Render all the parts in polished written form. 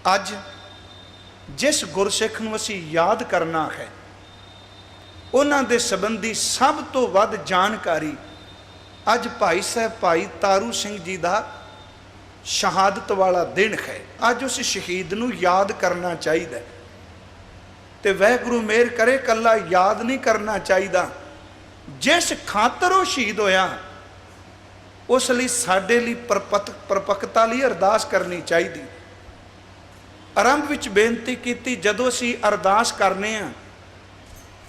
अज जिस गुरसिख नूं असीं याद करना है उन्हां दे संबंधी सब तो वध जानकारी अज भाई साहब भाई तारू सिंह जी का शहादत वाला दिन है। अज उस शहीद नूं याद करना चाहिए ते वाहिगुरू मेहर करे कला याद नहीं करना चाहिए, जिस खातर वो शहीद होया उस लई साडे लई परपक्ता लई अरदास करनी चाहिए। आरंभ विच बेनती की जदों असीं अरदास करने आ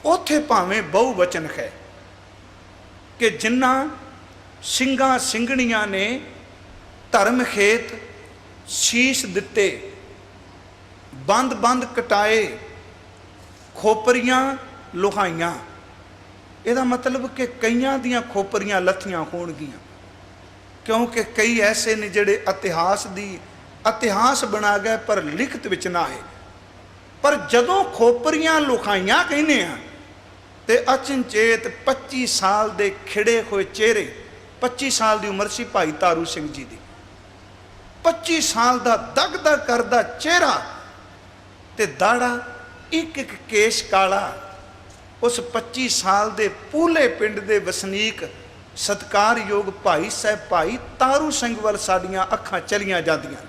उत्थे भावें बहुवचन है कि जिन्ना ਸਿੰਘਾਂ ਸਿੰਘਣੀਆਂ ने धर्म खेत शीश दिते, बंद बंद कटाए, खोपरियां लुहाइयां। ਇਹਦਾ मतलब कि कईयां दियां खोपरियां लथियां होणगियां, क्योंकि कई ऐसे ने जिहड़े इतिहास बना गए पर लिखत विच ना है। पर जदों खोपरियां लुहाइयां कहने आ ते अचनचेत 25 साल दे खिड़े होए चेहरे, 25 साल की उम्र सी भाई तारू सिंह जी की, 25 साल का दग दग करदा चेहरा ते दाड़ा, एक एक केश काला। उस 25 साल के पूले पिंड के वसनीक सत्कारयोग भाई साहब भाई तारू सिंह वाल साडियां अखां चलियां जांदियां,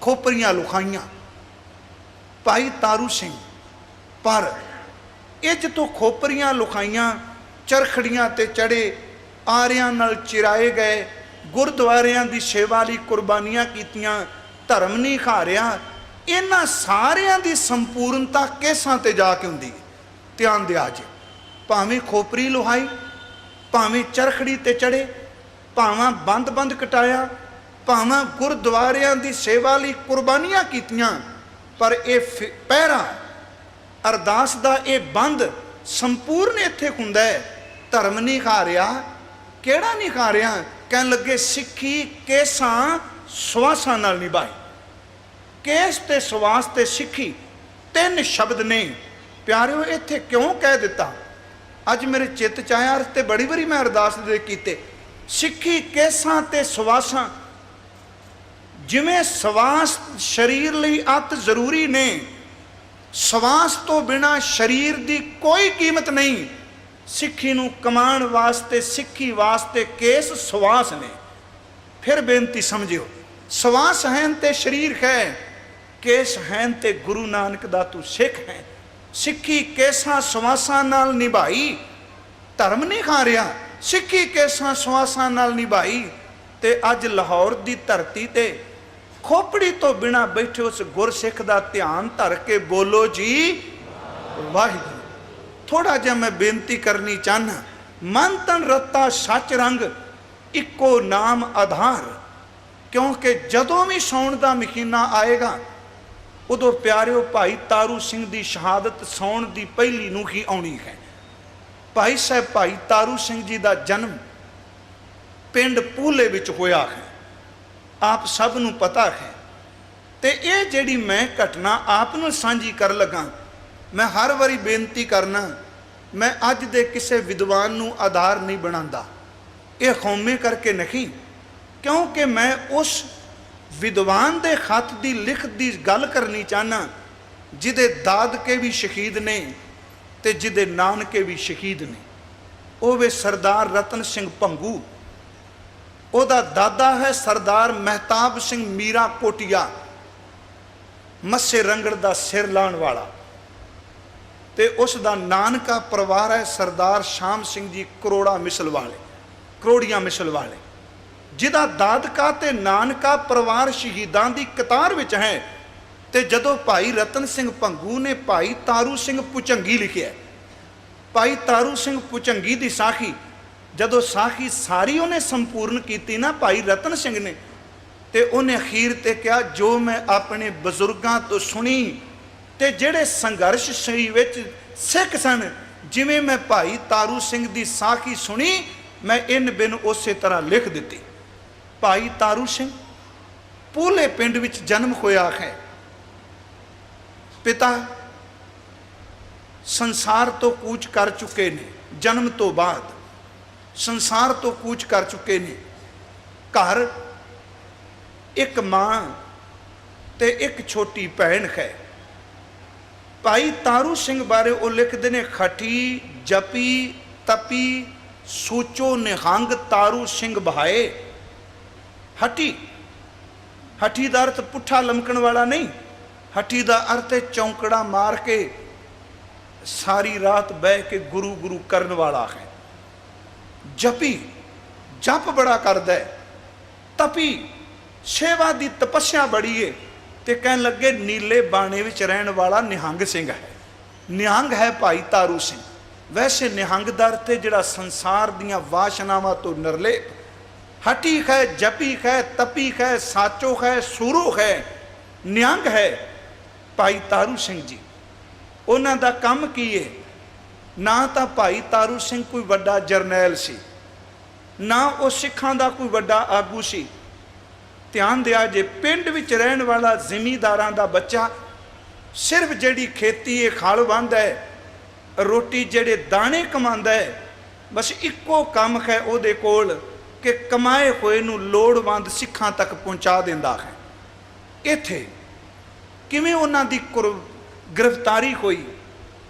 खोपरियां लुखाइयां भाई तारू सिंह। पर इज तो खोपरियां लुखाइयां, चरखड़ियां ते चढ़े, आरियां नाल चिराए गए, गुरुद्वारियां दी सेवा लई कुर्बानियां कीतियां, धर्म नहीं खारिया। इन्हां सारियां दी संपूर्णता केसां ते जाके हुंदी है। ध्यान दिया जे, भावें खोपरी लुहाई, भावें चरखड़ी ते चढ़े, भावें बंद बंद कटाया, भावें गुरुद्वारियां दी सेवा लई कुर्बानियां कीतियां, पर यह पहरा अरदास दा ये बंद संपूर्ण इत्थे हुंदा है। धर्म नहीं खा रहा, केड़ा नहीं खा रहा, कहन लगे सिक्खी केसां सवासां नाल निभाई। केस ते सवास ते सिक्खी तीन शब्द ने प्यारिओ, इत्थे क्यों कह दिता? अज मेरे चित्त च आया ते बड़ी बारी मैं अरदास दे कीते। सिक्खी केसां ते सवासां, जिवें सवास शरीर लई अत जरूरी ने, सवास तो बिना शरीर की कोई कीमत नहीं। सिक्खी नूं कमाण वास्ते, सिक्खी वास्ते केस सवास ने। फिर बेनती समझियो, सवास हैं ते शरीर है, केस हैं ते गुरु नानक दा तू सिख है। सिक्खी केसां सवासां नाल निभाई, धर्म नहीं खा रहा, सिक्खी केसां सवासां नाल निभाई। ते अज लाहौर की धरती ते खोपड़ी तो बिना बैठे उस गुरसिख का ध्यान धर के बोलो जी वाहिगुरू। थोड़ा जिहा मैं बेनती करनी चाहना, मन तन रत्ता सच रंग इको नाम आधार। क्योंकि जदों भी साउण का महीना आएगा उदों प्यारिओ भाई तारू सिंह की शहादत साउण की पहली नूं ही आउणी है। भाई साहब भाई तारू सिंह जी का जन्म पिंड पूले विच होया है, आप सब नूं पता है। ते ये जिहड़ी मैं घटना आप नूं सांझी कर लगा, मैं हर वारी बेनती करना, मैं अज दे किसी विद्वान नूं आधार नहीं बनांदा, ये खौमे करके नहीं, क्योंकि मैं उस विद्वान दे खत दी लिखत दी गल करनी चाहना जिदे दादके भी शहीद ने ते जिदे नानके भी शहीद ने। वो वे सरदार रतन सिंह भंगू, ओदा दादा है सरदार महताब सिंह मीरा कोटिया, मस्से रंगड़ दा सिर लाण वाला। ते उसका नानका परिवार है सरदार शाम सिंह जी करोड़ा मिसल वाले, करोड़ियां मिसल वाले, जिदा दादका ते नानका परिवार शहीदां दी कतार विच है। ते जदों भाई रतन सिंह भंगू ने भाई तारू सिंह भुचंगी लिखिया, भाई तारू सिंह भुचंगी दी साखी जदों साखी सारी उन्हें संपूर्ण की ना भाई रतन सिंह ने, ते उन्हें अखीर ते कहा जो मैं अपने बजुर्गों तो सुनी ते जेड़े संघर्ष सही विच सिख सन, जिमें मैं भाई तारू सिंह दी साखी सुनी मैं इन बिन उस तरह लिख दी। भाई तारू सिंह पूले पिंड विच जन्म होया है। पिता संसार तो कूच कर चुके ने, जन्म तो बाद संसार तो कूच कर चुके ने। घर एक मां ते एक छोटी भैन है। भाई तारू सिंह बारे वो लिखते ने, खटी जपी तपी सूचो निहंग तारू सिंह बहाए। हटी, हठी का अर्थ पुठा लमकण वाला नहीं, हठी का अर्थ है चौंकड़ा मार के सारी रात बह के गुरु गुरु करने वाला है। जपी, जप बड़ा करदा है। तपी, सेवा की तपस्या बड़ी है। तो कह लगे नीले बाणे विच रहन वाला निहंग सिंह है। निहंग है भाई तारू सिंह। वैसे निहंग दा अर्थ है जिहड़ा संसार दियां वासनावां तो निर्लेप। हटी है, जपी है, तपी है, साचो है, सूरो है, निहंग है भाई तारू सिंह जी। उन्हां दा काम की है? ना तो भाई तारू सिंह कोई वड्डा जरनैल सी, ना वो सिखां दा कोई वड्डा आगू सी। ध्यान दिया जे, पिंड विच रहन वाला जिमीदारां दा बच्चा सिर्फ जिहड़ी खेती है खल वाहंदा है, रोटी जिहड़े दाने कमांदा है, बस इक्को काम है उहदे कोल कि कमाए होए नूं लोड़वंद सिखां तक पहुँचा दिंदा है। इत्थे किवें उन्हां दी गिरफ्तारी होई?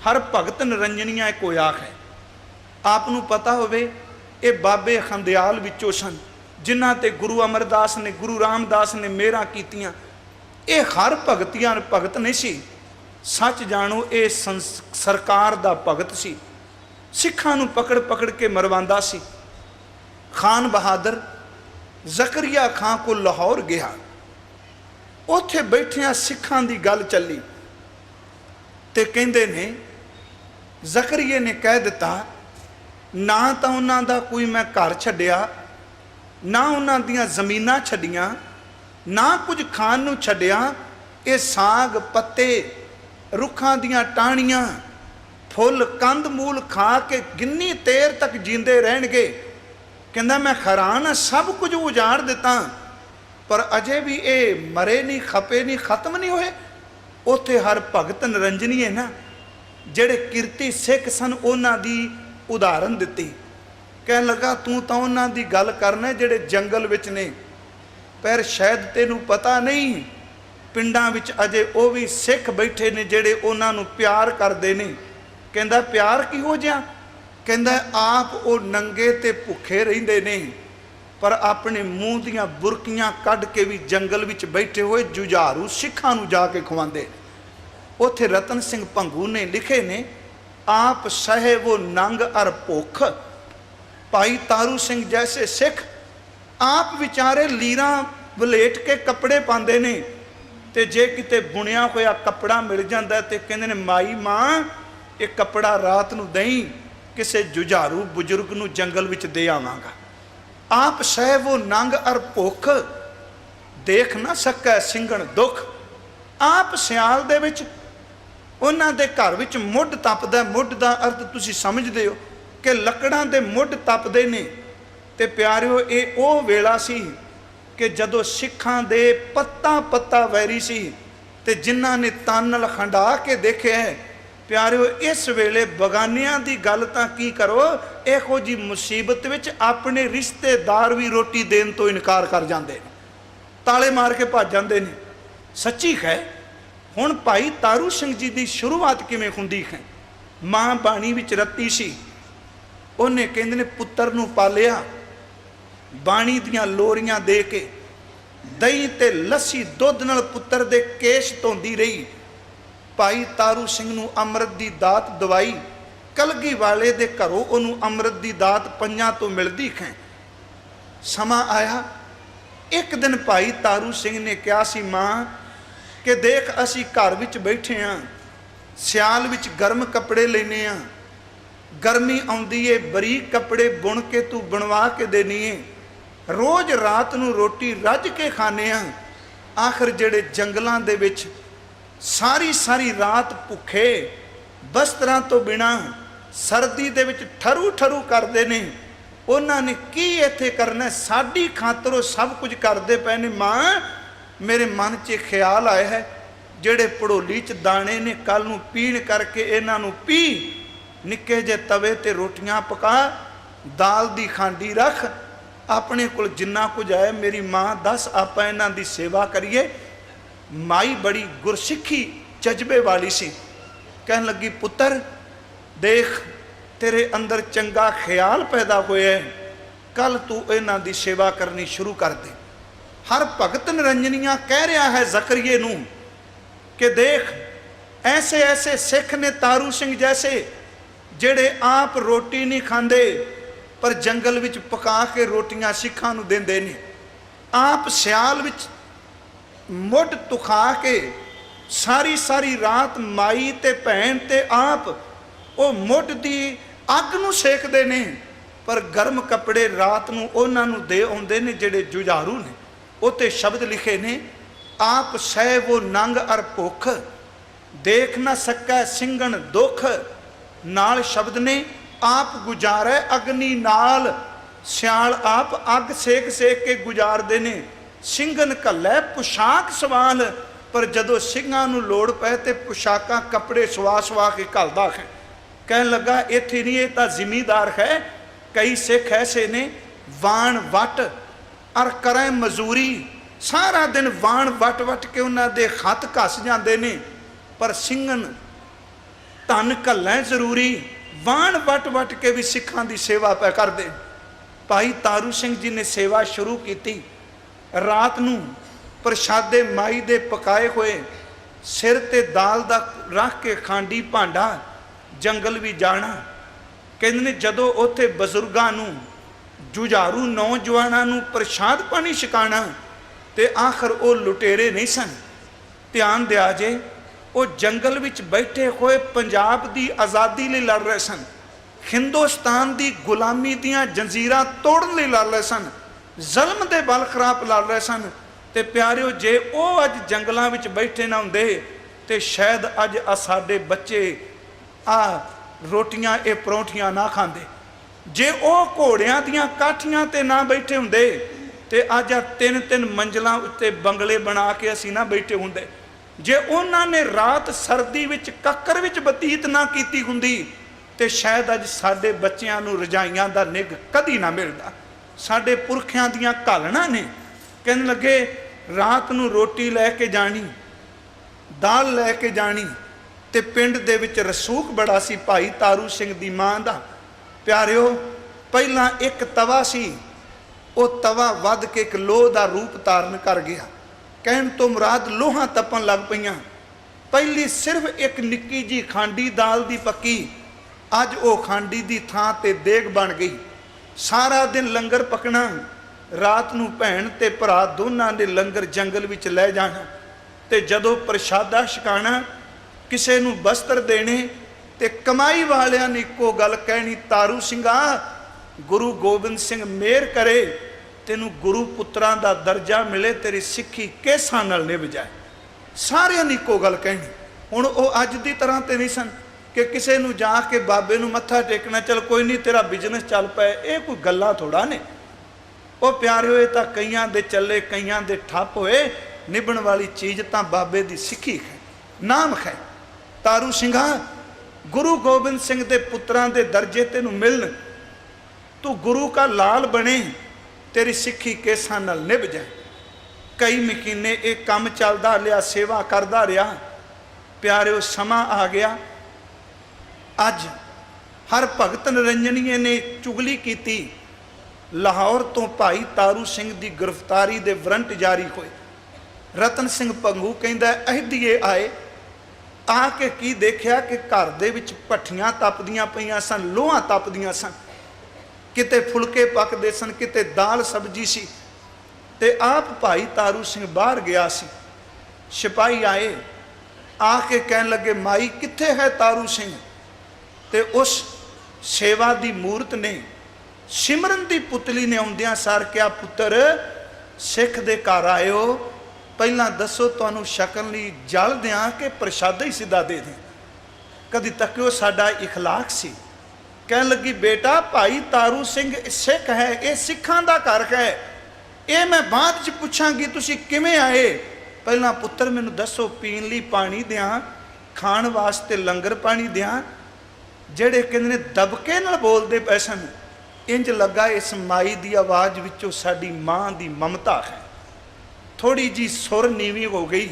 हर भगत निरंजनिया एक होया है। आपनूं पता होवे ये बाबे खंदियाल विचों सन जिन्हां ते गुरु अमरदास ने, गुरु रामदास ने मेहरां कीतियां। ये हर भगतियां भगत नहीं सी, सच जानो ये सरकार दा भगत सी। सिखां नूं पकड़ पकड़ के मरवांदा सी। खान बहादुर जकरिया खां को लाहौर गया, उत्थे बैठिया सिखां दी गल चली ते कहंदे ने, जकरिए ने कह दिता, ना तो उन्हां दा कोई मैं घर छड्डिया, ना उन्हां दियां जमीनां छड्डियां, ना कुछ खाण नूं छड्डिया। ये साग पत्ते, रुखां दियां टाहणियां, फुल कंद मूल खा के किन्नी देर तक जींदे रहणगे। कहंदा मैं हैरान, सब कुछ उजाड़ दिता पर अजे भी ये मरे नहीं, खपे नहीं, खत्म नहीं होए। उत्थे हर भगत निरंजनी है ना, जेड़े किरती सिख सन उन्हां दी उदाहरण दिती। कह लगा तू तो उन्हां दी गल करना जेड़े जंगल विच ने, पर शायद तेनू पता नहीं पिंडां विच अजे वो भी सिख बैठे ने जेड़े उन्हां नू प्यार करदे ने। कहंदा प्यार किहो जिहा? कहंदा आप वो नंगे ते भुखे रहिंदे ने पर अपने मूँह दियां बुरकियां कढ के भी जंगल विच बैठे हुए जुझारू सिखां नू जाके खवांदे। उत्थे रतन सिंह भंगू ने लिखे ने, आप सहे वो नंग अर भुख। भाई तारू सिंह जैसे सिख आप विचारे लीरां वलेट के कपड़े पाते ने, ते जे किते बुनिया होया कपड़ा मिल जाता तो कहते हैं माई माँ ये कपड़ा रात नूं दई किसे जुझारू बुजुर्ग नूं जंगल विच दे आवांगा। आप सह वो नंग अर भुख, देख ना सकै सिंघण दुख। आप सियाल दे विच उन्हां दे घर विच मुੱਢ तपदा। मुੱਢ दा अर्थ तुसीं समझदे हो कि लकड़ां दे मुੱਢ तपदे ने। ते प्यारिओ ये वो वेला सी कि जदों सिखां दे पत्ता पत्ता वैरी सी ते जिन्हां ने तन नाल खंडा के देखिया है। प्यारिओ इस वेले बगानियां दी गल तां की करो, इहो जी मुसीबत विच अपने रिश्तेदार भी रोटी देण तो इनकार कर जांदे ने, ताले मार के भज जांदे ने। सच्ची है। हुण भाई तारू सिंह जी की शुरुआत किवें हुंदी है? मां बाणी विच रत्ती सी, उन्हें कहंदे ने पुत्तर नूं पालिया, बाणी दियां लोरियां दे के दही ते लस्सी दुध नाल पुत्तर दे केश धोंदी रही। भाई तारू सिंह नूं अमृत दी दात दवाई, कलगी वाले दे घरों उन्होंने अमृत दी दात पंजां तो मिलती है। समा आया एक दिन भाई तारू सिंह ने कहा सी मां कि देख असी घर विच बैठे हाँ, सियाल विच गर्म कपड़े लेने हाँ, गर्मी आउंदी है बरीक कपड़े बुन के तू बनवा के देनी है, रोज़ रात नूं रोटी रज के खाने हाँ। आखिर जेड़े जंगलों दे विच सारी सारी रात भुखे बस्तरां तो बिना सर्दी दे विच ठरू ठरू करते ने, उन्होंने की इत्थे करना? साडी खातर सब कुछ करते पे ने। मां मेरे मन च ख्याल आया है जेड़े पड़ोली च दाने ने कल नूं पीण करके इन्हां नूं पी, निक्के जे तवे ते रोटियां पका, दाल दी खांडी रख, अपने कोल जिन्ना कुछ आए मेरी मां दस आपां इन्हां दी सेवा करिए। माई बड़ी गुरसिखी जज्बे वाली सी। कहन लगी पुत्र देख तेरे अंदर चंगा ख्याल पैदा होया है, कल तू इन्हां दी सेवा करनी शुरू कर दे। हर भगत निरंजनिया कह रहा है जकरिए नूं कि देख ऐसे ऐसे सिख ने तारू सिंह जैसे जेड़े आप रोटी नहीं खांदे पर जंगल विच पका के रोटियां सिखां नूं देंदे ने। आप सियाल विच मुढ़ तुखा के सारी सारी रात माई ते भैन ते आप वो मुढ़ दी अग नूं सेकदे ने, पर गर्म कपड़े रात नूं उन्हां नूं दे आउंदे ने जेड़े जुझारू ने। उत्ते शब्द लिखे ने आप सह वो नंग अर भुख, देख ना सकै सिंगण दुख। नाल शब्द ने आप गुजारे अग्नि नाल, सियाल आप अग सेक सेक के गुजारदे ने। सिंगन घल्लै पोशाक सवाल, पर जदों सिंघां नूं लोड़ पै ते पोशाकां कपड़े सवा सवा के घलदा है। कहन लगा इत्थे नहीं, ये तां जिमीदार है। कई सिख ऐसे ने वाण वट अर करें मजूरी, सारा दिन वाण वट वट के उन्हां दे खत घस जांदे ने, पर सिंघन धन घल्लै जरूरी। वाण वट वट के भी सिखां दी सेवा पै करदे। भाई तारू सिंह जी ने सेवा शुरू की। रात नूं प्रशादे माई दे पकाए हुए, सिर ते दाल दा रख के खांडी भांडा जंगल भी जाना। कहंदे ने जदों उत्थे बजुर्गां नूं जुझारू नौजवानां नूं प्रशाद पानी छकाना ते आखिर वो लुटेरे नहीं सन। ध्यान दिया जे वो जंगल विच बैठे हुए पंजाब दी आज़ादी लई लड़ रहे सन, हिंदुस्तान दी गुलामी दियां जंजीरां तोड़न लई लड़ रहे सन, ज़ुल्म दे बल खराब लड़ रहे सन। ते प्यारिओ जे वो अज जंगलां विच बैठे ना हुंदे ते शायद अज साडे बच्चे आ रोटियां ये परौंठियां ना खांदे। जे वो घोड़ियां दियां काठियां ते ना बैठे हुंदे ते अज तीन तीन मंजिलां उत्ते बंगले बना के असीं ना बैठे हुंदे। जे उन्हां ने रात सर्दी विच कक्कर विच बतीत ना कीती हुंदी ते शायद अज साडे बच्चियां नूं रजाइयां दा निग कदी ना मिलदा। साडे पुरखियां दियां घालना ने। कहन लगे रात नूं रोटी लैके जानी, दाल लैके जानी। ते पिंड दे विच रसूख बड़ा सी भाई तारू सिंह दी मां दा। प्यारिओ पहला एक तवा सी, वो तवा वध के एक लोह दा रूप धारण कर गया। कहन तो मुराद लोहां तपन लग पईयां। पहली सिर्फ एक निक्की जी खांडी दाल दी पक्की, अज वो खांडी दी थां ते देग बन गई। सारा दिन लंगर पकना, रात नूं भैन ते भरा दोनां ने लंगर जंगल विच लै जाना। ते जदों प्रशादा छकाना, किसे नूं वस्त्र देने, ते कमाई वालियां ने इक्को गल कहनी, तारू सिंघा गुरु गोबिंद सिंह मेहर करे तेनू गुरु पुत्रां दा दर्जा मिले, तेरी सिक्खी केसां नाल निभ जाए। सारियां ने इक्को गल कहनी। हुण वो अज दी तरह ते नहीं सन कि किसे नूं जाके बाबे नूं मत्था टेकना, चल कोई नहीं तेरा बिजनेस चल पाए, ये कोई गल्लां थोड़ा ने। वो प्यारे होए तां कईयां दे चले कईयां दे ठप होए, निभण वाली चीज़ तां बाबे दी सिक्खी है, नाम है। तारू सिंघा गुरु गोबिंद सिंह दे पुत्रां दे दर्जे तेनू मिलन, तू गुरु का लाल बने, तेरी सिक्खी केसां नाल निभ जाए। कई महीने एक काम चलदा लिया, सेवा करदा रहा। प्यारिओ समा आ गया। अज हर भगत निरंजनीए ने चुगली की। लाहौर तो भाई तारू सिंह की गिरफ्तारी के वारंट जारी होए। रतन सिंह भंगू कहंदा अहदीए आए, आके की देखा कि घर दे विच भट्ठियां तपदियां पईयां सन, लोहां तपदियां सन, किते फुलके पकदे सन, किते दाल सब्जी सी। ते आप भाई तारू सिंह बाहर गया सी। सिपाही आए, आके कहन लगे माई कित्थे है तारू सिंह। ते उस सेवा दी मूरत ने सिमरन दी पुतली ने आउंदियां सार क्या पुत्र सिख दे घर आए हो, पहला दसो तुहानू शकन लई जल दियां कि प्रशादा ही सीधा दे दें। कदी तकियो साडा इखलाक सी। कहन लगी बेटा भाई तारू सिंह सिख है, ये सिखां दा घर है, ये मैं बाद च पुछांगी तुसी किवें आए। पहला पुत्र मैनू दसो पीण लई पानी दियां, खाण वास्ते लंगर पानी दियां। जेड़े कहंदे ने दबके नाल बोलदे पए सन, इंज लगा इस माई दी आवाज़ विचों साडी मां दी ममता है। थोड़ी जी सुर नीवी हो गई,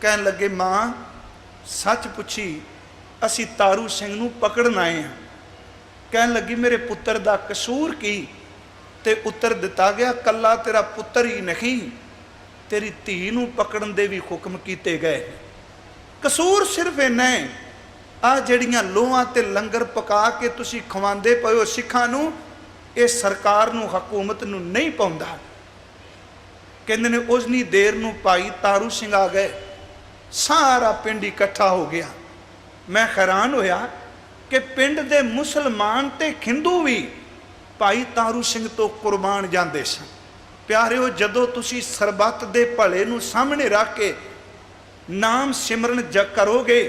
ਕਹਿਣ ਲੱਗੇ ਮਾਂ सच पुछी असी तारू सिंह नूं पकड़न आए हैं। कहन लगी मेरे पुत्र दा कसूर की? ते उत्तर दिता गया कला तेरा पुत्र ही नहीं, तेरी धी नूं पकड़न दे भी हुक्म कीते गए। कसूर सिर्फ इन्ना है आ जड़ियां लोहां ते लंगर पका के तुसी खवांदे पए हो सिखां नूं, ये सरकार नूं हकूमत नूं नहीं पाउंदा। कहंदे ने उजनी देर नूं भाई तारू सिंह आ गए, सारा पिंड इकट्ठा हो गया। मैं हैरान होया कि पिंड दे मुसलमान ते हिंदू भी भाई तारू सिंह तो कुर्बान जाते सन। प्यारिओ जदों तुसी सरबत दे भले नूं सामने रख के नाम सिमरन करोगे,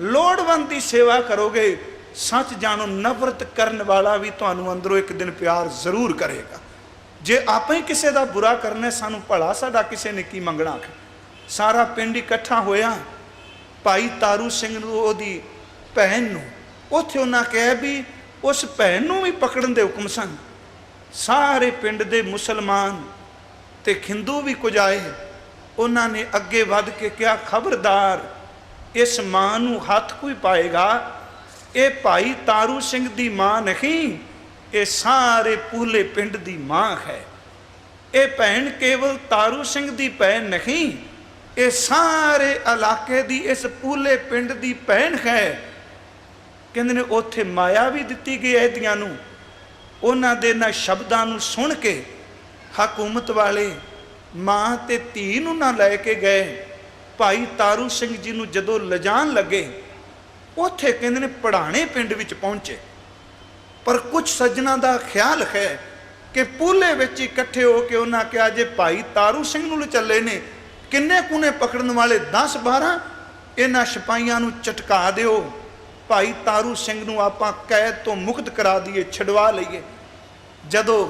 लोड़वंद की सेवा करोगे, सच जानो नफरत करने वाला भी तुहानूं अंदरों एक दिन प्यार जरूर करेगा। जे आप ही किसी का बुरा करना सानू भला साडा किसी ने की मंगना। सारा पिंड इकट्ठा होया, भाई तारू सिंह ओदी भैन नूं उत्थे उन्हां कहा भी उस भैन नूं भी पकड़न दे हुक्म सन। सारे पिंड दे मुसलमान ते हिंदू भी कुछ आए। उन्होंने अगे वध के कहा खबरदार इस मां नूं हथ कोई पाएगा, ये भाई तारू सिंह दी मां नहीं, ये सारे पूले पिंड दी मां है। ये भैन केवल तारू सिंह दी भैन नहीं, ये सारे इलाके दी इस पूले पिंड दी भैन है। कहंदे ने उत्थे माया भी दिती गई ऐदियां नूं। उन्हां दे ना शब्दां नूं सुन के हकूमत वाले मां ते धी नूं ना लैके गए। भाई तारू सिंह जी नूं जदों लिजाण लगे, उत्थे कहंदे ने पढ़ाणे पिंड विच पहुंचे। पर कुछ सज्जणों का ख्याल है कि पूले विच इकट्ठे होकर उन्हें कहा जे भाई तारू सिंह नूं चले ने, किन्ने कुने पकड़न वाले 10-12 इन्हां सिपाहियां नूं चटका दिओ, भाई तारू सिंह नूं आपां कैद तो मुक्त करा दईए, छडवा लईए। जदों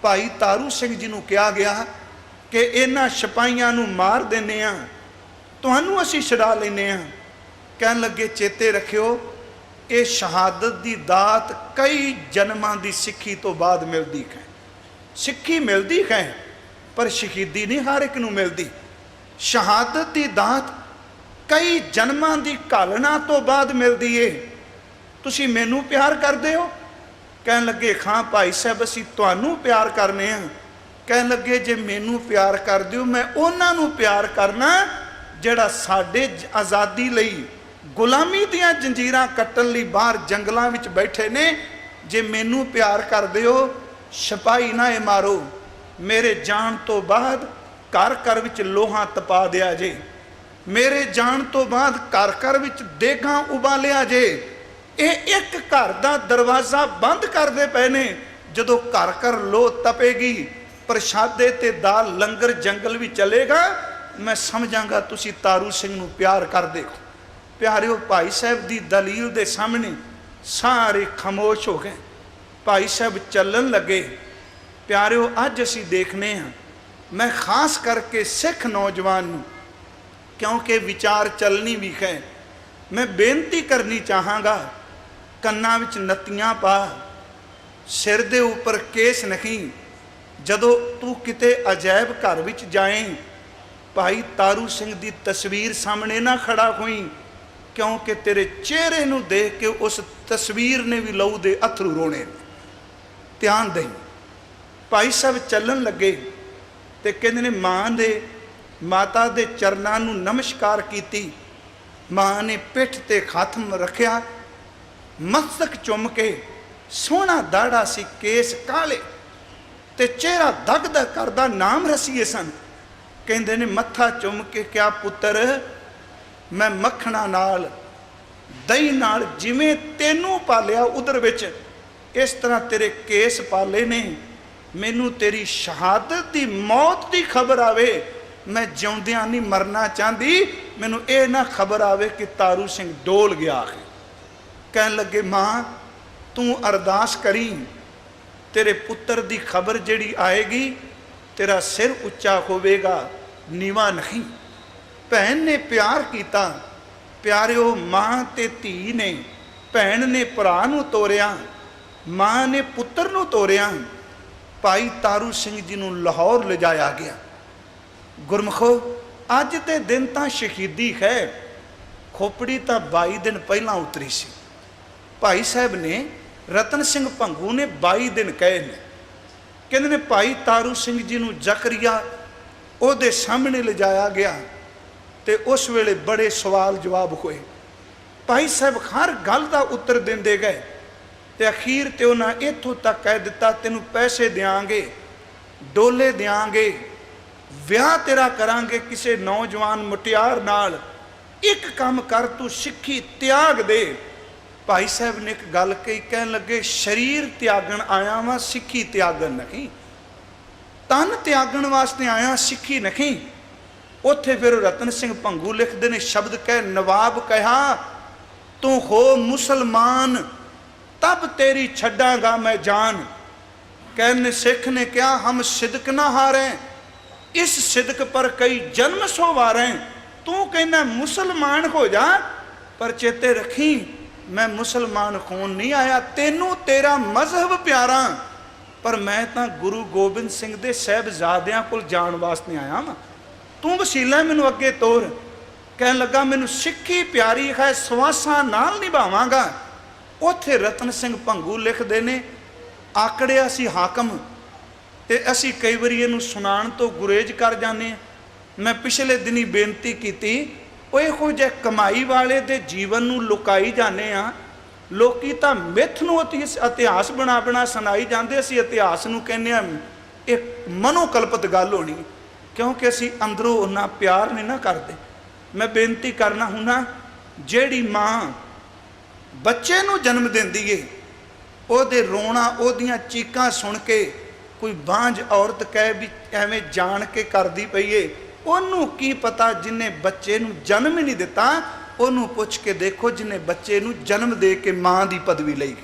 भाई तारू सिंह जी नूं कहा गया कि इन्हां सिपाहियां नूं मार दिंदे आ, तुहानूं असीं छड़ा लैंदे आ, कहन लगे चेते रखियो ये शहादत की दात कई जन्मां की सिक्खी तो बाद मिलती है। सिक्खी मिलती है पर शहीदी नहीं हर एक नूं मिलती। शहादत की दात कई जन्मां की घालना तो बाद मिलती है। तुसी मैनू प्यार करदे हो? कहन लगे हाँ भाई साहब असीं तुहानूं प्यार करने हैं। कहन लगे जे मैनू प्यार करदे हो, मैं उन्हां नूं प्यार करना जिहड़ा साडे आज़ादी लई गुलामी दियां जंजीरां कट्टण लई बाहर जंगलों विच बैठे ने। जे मैनू प्यार करदे हो सिपाही ना मारो, मेरे जान तो बाद घर घर विच लोहा तपा दिया जे, मेरे जान तो बाद घर घर विच देगां उबालिया जे। ये एक घर का दरवाज़ा बंद करते पे ने, जदों घर घर लोह तपेगी प्रशादे ते दाल लंगर जंगल भी चलेगा, मैं समझांगा तुसी तारू सिंह नूं प्यार करदे हो। प्यारिओ भाई साहब की दलील के सामने सारे खामोश हो गए। भाई साहब चलन लगे। प्यारिओ अज असीं देखने हैं, मैं खास करके सिख नौजवान नूं, क्योंकि विचार चलनी भी है, मैं बेनती करनी चाहांगा कन्नां विच नत्तियां पा, सिर दे उपर केस नहीं। जदों तू किते अजायब घर विच जाए, भाई तारू सिंह की तस्वीर सामने ना खड़ा होई, क्योंकि तेरे चेहरे नूं देख के उस तस्वीर ने भी लहू दे अथरू रोने। ध्यान दें। भाई साहब चलन लगे तो कहते ने माँ ने माता के चरणों नूं नमस्कार की। माँ ने पिठ ते हथ रखिया, मस्तक चुम के, सोहना दाड़ा सी, केस काले ते चेहरा दग दग करदा, नाम रसीए सन। कहते ने मत्था चुम के क्या पुत्र, मैं मक्खणा नाल दही नाल जिवें तेनू पालिया उधर विच, इस तरह तेरे केस पाले ने। मैनू तेरी शहादत की मौत की खबर आवे, मैं जिउंदियां नहीं मरना चाहती, मैनू ये ना खबर आवे कि तारू सिंह डोल गया है। कहन लगे माँ तू अरदास करी, तेरे पुत्र की खबर जिहड़ी आएगी तेरा सिर उच्चा होवेगा, नीवा नहीं। भैन ने प्यार किया। प्यारिओ मां ते धी ने, भैन ने भरा नूं तोरिया, मां ने पुत्र नूं तोरिया। भाई तारू सिंह जी नूं लाहौर ले जाया गया। गुरमुखो अज दे दिन तां शहीदी है, खोपड़ी तां 22 दिन पहलां उतरी सी। भाई साहब ने रतन सिंह भंगू ने 22 दिन कहे ने, कहते ने भाई तारू सिंह जी नूं जकरिया उहदे सामने लिजाया गया तो उस वेले बड़े सवाल जवाब हुए। भाई साहब हर गल का उत्तर देंदे गए तो अखीर ते उन्हें इत्थों तक कह दिता, तेनू पैसे देंगे, डोले देंगे, विआह तेरा करांगे किसी नौजवान मुटियार नाल, एक काम कर तू सिक्खी त्याग दे। भाई साहब ने एक गल कही, कह लगे शरीर त्यागन आया वा, सिक्खी त्यागन नहीं, तन त्यागन वास्ते आया, सिक्खी नहीं। उत्थे फिर रतन सिंह भंगू लिखते हैं शब्द कह, नवाब कहा तू हो मुसलमान तब तेरी छड्डांगा मैं जान। कहने सिख ने कहा हम सिदक ना हारे, इस सिदक पर कई जन्म सो वारे। तू कहना मुसलमान हो जा, पर चेते रखी मैं मुसलमान खून नहीं आया, तेनू तेरा मजहब प्यारा, पर मैं तो गुरु गोबिंद सिंह दे साहबजादियां कोल जाण वास्ते आया वां, तू वसीला मैनू अगे तोर। कह लगा मैनू सिक्खी प्यारी है, सवासा नाल निभावांगा। उत्थे रतन सिंह भंगू लिखते ने, आकड़िया सी हाकम ते असी कई बारी इहनूं सुनाण तो गुरेज कर जाने। मैं पिछले दिनी बेनती की, इहो जे कमाई वाले दे जीवन नूं लुकाई जाने आ, लोकी तां मिथ नूं इतिहास बना बना सुनाई जाते, असी इतिहास नूं कहने आ एक मनोकल्पित गल होनी, क्योंकि असी अंदरों उन्ना प्यार नहीं ना करते। मैं बेनती करना हुना, जेड़ी माँ बच्चे नूं जन्म देंदी है, ओहदे रोना ओहदियां चीकां सुन के कोई बांझ औरत कहे भी एवें जान के करदी पई है, ओनू की पता जिन्हें बच्चे नूं जन्म ही नहीं दिता, ओनू पुछ के देखो जिन्हें बच्चे नूं जन्म दे के माँ की पदवी लई,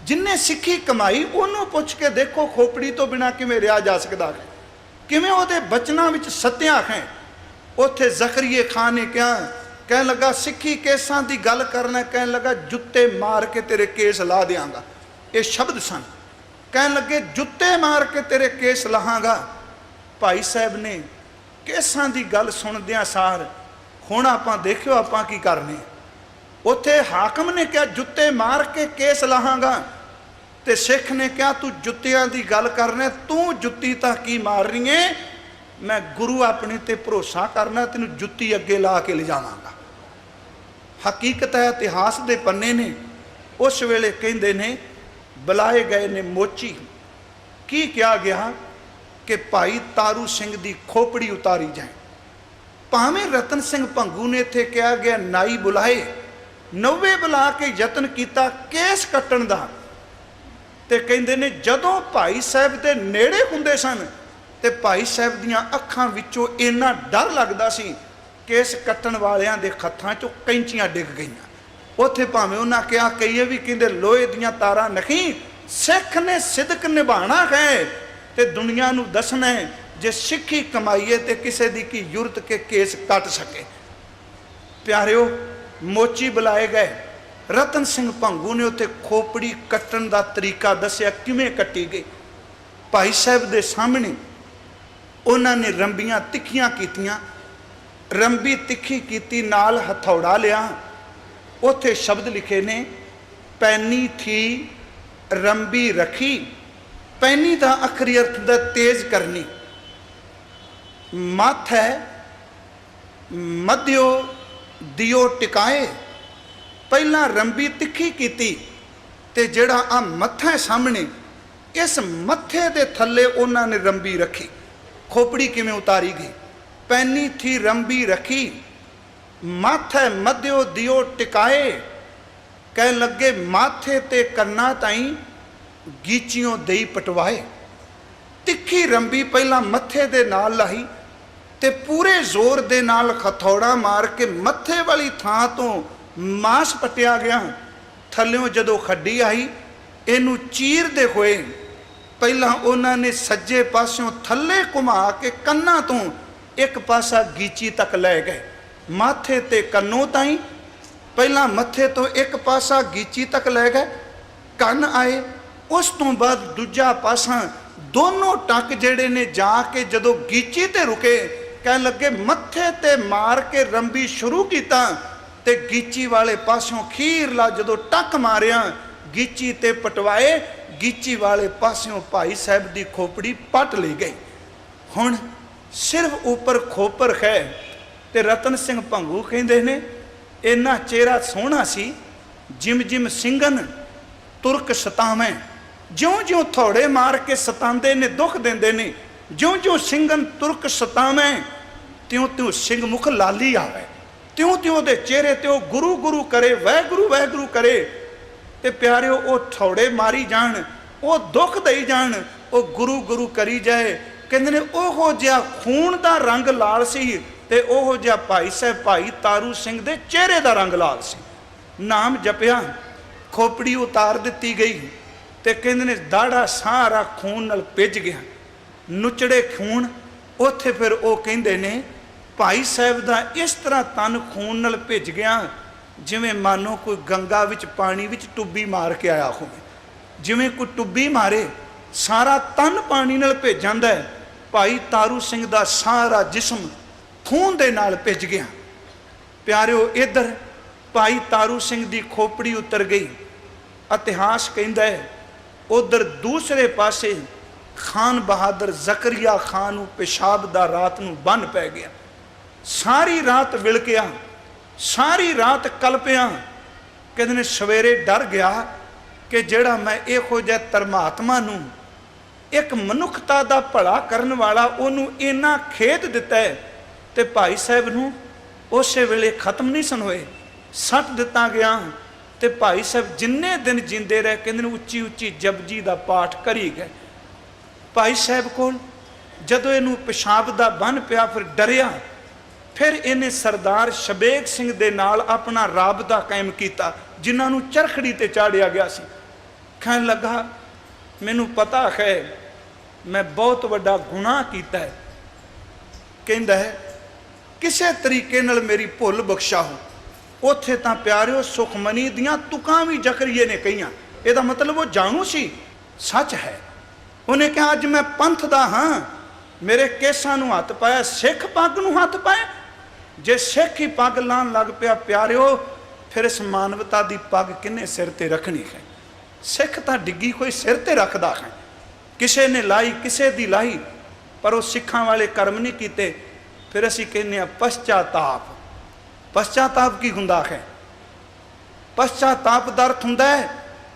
जिन्हें सिक्खी कमाई ओनू पुछ के देखो खोपड़ी तो बिना किवें रिहा जा सकदा है, किवें ओहदे बचनां विच सत्या है। उत्थे जकरिए खान ने क्या कह लगा, सिक्खी केसां की गल करना, कह लगा जुत्ते मार के तेरे केस ला देंगा, ये शब्द सन। कह लगे जुत्ते मार के तेरे केस लाहांगा। भाई साहब ने केसां की गल सुनदियां सार हुण आपां देखियो आपां की करने। उत्थे हाकम ने क्या जुत्ते मार के केस लाहांगा, ते सिख ने क्या तू जुत्तियां की गल करने, तू जुत्ती तां की मारनी है, मैं गुरु अपने ते भरोसा करना, तेनू जुत्ती अगे ला के ले जावांगा। हकीकत है इतिहास के पन्ने ने उस वेले कहंदे ने बुलाए गए ने मोची, की क्या गया कि भाई तारू सिंह की खोपड़ी उतारी जाए। भावें रतन सिंह भंगू ने इत्थे कहा गया नाई बुलाए, 90 बुला के यतन किया केस कट्टण दा, ते कहंदे ने जदों भाई साहब दे नेड़े हुंदे सन ते भाई साहब दियां अखां विचों इन्ना डर लगदा सी, केस कट्टण वालियां दे हत्थां चों कैंचियां डिग गईयां। उत्थे भावें उन्हां कहा कईए भी कहंदे लोहे दियां तारां नहीं, सिख ने सिदक निभाना है ते दुनिया नूं दसना है, जे सिक्खी कमाईए ते किसी दी की जुरत के केस कट सके। प्यारिओ मोची बुलाए गए, रतन सिंह भंगू ने उत्थे खोपड़ी कट्टण दा तरीका दसिया किवें कट्टी गई। भाई साहब दे सामने उन्होंने रंबियां तिखियां कीतियां, रंबी तिखी कीती नाल हथौड़ा लिया, उत्थे शब्द लिखे ने पैनी थी रंबी रखी। पैनी का अखरी अर्थ दा तेज करनी, मथ है मध्यो दियो टिकाए। पहला रंबी तिखी कीती ते जेड़ा आ मत्था सामने, इस मत्थे दे थल्ले उन्होंने रंबी रखी। खोपड़ी किवें उतारी गई, पैनी थी रंबी रखी, माथे मध्यो दियो टिकाए। कह लगे माथे ते कन्ना ताई गीचियों दई पटवाए। तिखी रंबी पहला मत्थे दे नाल लाई ते पूरे जोर दे नाल हथौड़ा मार के मत्थे वाली थां तो मांस पटिया गया। थल्यों जदों खड्डी आई, इनू चीरदे होए पहला उन्होंने सज्जे पासों थल्ले घुमा के कन्ना तो एक पासा गीची तक लै गए। माथे ते कन्नों ताई पहला मत्थे तो एक पासा गीची तक लै गए, कन आए। उस तो बाद दूजा पासा दोनों टक जेड़े ने जाके जदों गीची ते रुके कह लगे मत्थे ते मार के रंबी शुरू किया ते गीची वाले पासों खीरला जदों टक मारिया गीची ते पटवाए गीची वाले पासों भाई साहब की खोपड़ी पट ली गई। हुण सिर्फ ऊपर खोपर है ते रतन सिंह भंगू कहते ने इन्ना चेहरा सोहना सी जिम जिम सिंगन तुरक सतावें ज्यों ज्यों थोड़े मार के सतांदे ने दुख देंदे ने ज्यों ज्यों सिंगन तुरक सतावें त्यों त्यों सिंह मुख लाली आवे त्यों त्यों दे चेहरे ते गुरु गुरु करे वह गुरु करे ते प्यारिओ वो थोड़े मारी जान वो दुख दई जान वो गुरु गुरु करी जाए। कहते ने ओहो जिहा खून का रंग लाल सी ते ओहो जिहा भाई साहब भाई तारू सिंह दे चेहरे का रंग लाल सी। नाम जपिया खोपड़ी उतार दी गई ते कहते ने दाड़ा सारा खून नाल भिज गया नुचड़े खून उत्थे फिर वो कहते ने भाई साहब का इस तरह तन खून नाल भिज गया जिवें मानो कोई गंगा विच पानी विच टुब्बी मार के आया हो जिवें कोई टुब्बी मारे सारा तन पानी नाल भिज जांदा है। भाई तारू सिंह का सारा जिस्म खून दे नाल भिज गया। प्यारिओ इधर भाई तारू सिंह की खोपड़ी उतर गई। इतिहास कहता है उधर दूसरे पासे खान बहादुर जकरिया खान नूं पेशाब दा रात नूं बन पै गया। सारी रात विलकिया सारी रात कलपिया। कहते ने सवेरे डर गया कि जेड़ा मैं इहो जिहा धर्मात्मा नूं एक मनुखता दा भला करन वाला उहनूं इन्ना खेद दिता है ते भाई साहब नूं उस वेले खत्म नहीं सन होए सट दिता गया। ते भाई साहब जिन्ने दिन जींदे रहे कहते उच्ची उच्ची जपजी का पाठ करी गए। भाई साहब को जदों इनू पेशाब का बन पिया फिर डरिया फिर इन्हें सरदार शबेग सिंह दे नाल अपना राबता कायम किया जिन्होंने चरखड़ी ते चाड़िया गया सी। कहन लगा मैनू पता है मैं बहुत वड्डा गुनाह किया है। कहता है किसी तरीके नाल मेरी भुल बख्शा हो। उत्थे तां प्यारिओ सुखमनी दियां तुकां भी जकरिए ने कहियां। इहदा मतलब वो जानू सी सच है। उन्हें कहा अज मैं पंथ दा हाँ मेरे केसां नूं हथ पाया सिख पग नूं हथ पाया। जे सिख ही पग लान लग पिया प्यारिओ फिर इस मानवता की पग किन्ने सिर ते रखनी है। सिख तां डिग्गी कोई सिर ते रखदा है किसी ने लाई किसी दी लाई पर वो सिखां वाले कर्म नहीं कीते। फिर असीं कहने पश्चाताप। पश्चाताप की हुंदा है? पश्चाताप दा अर्थ हुंदा है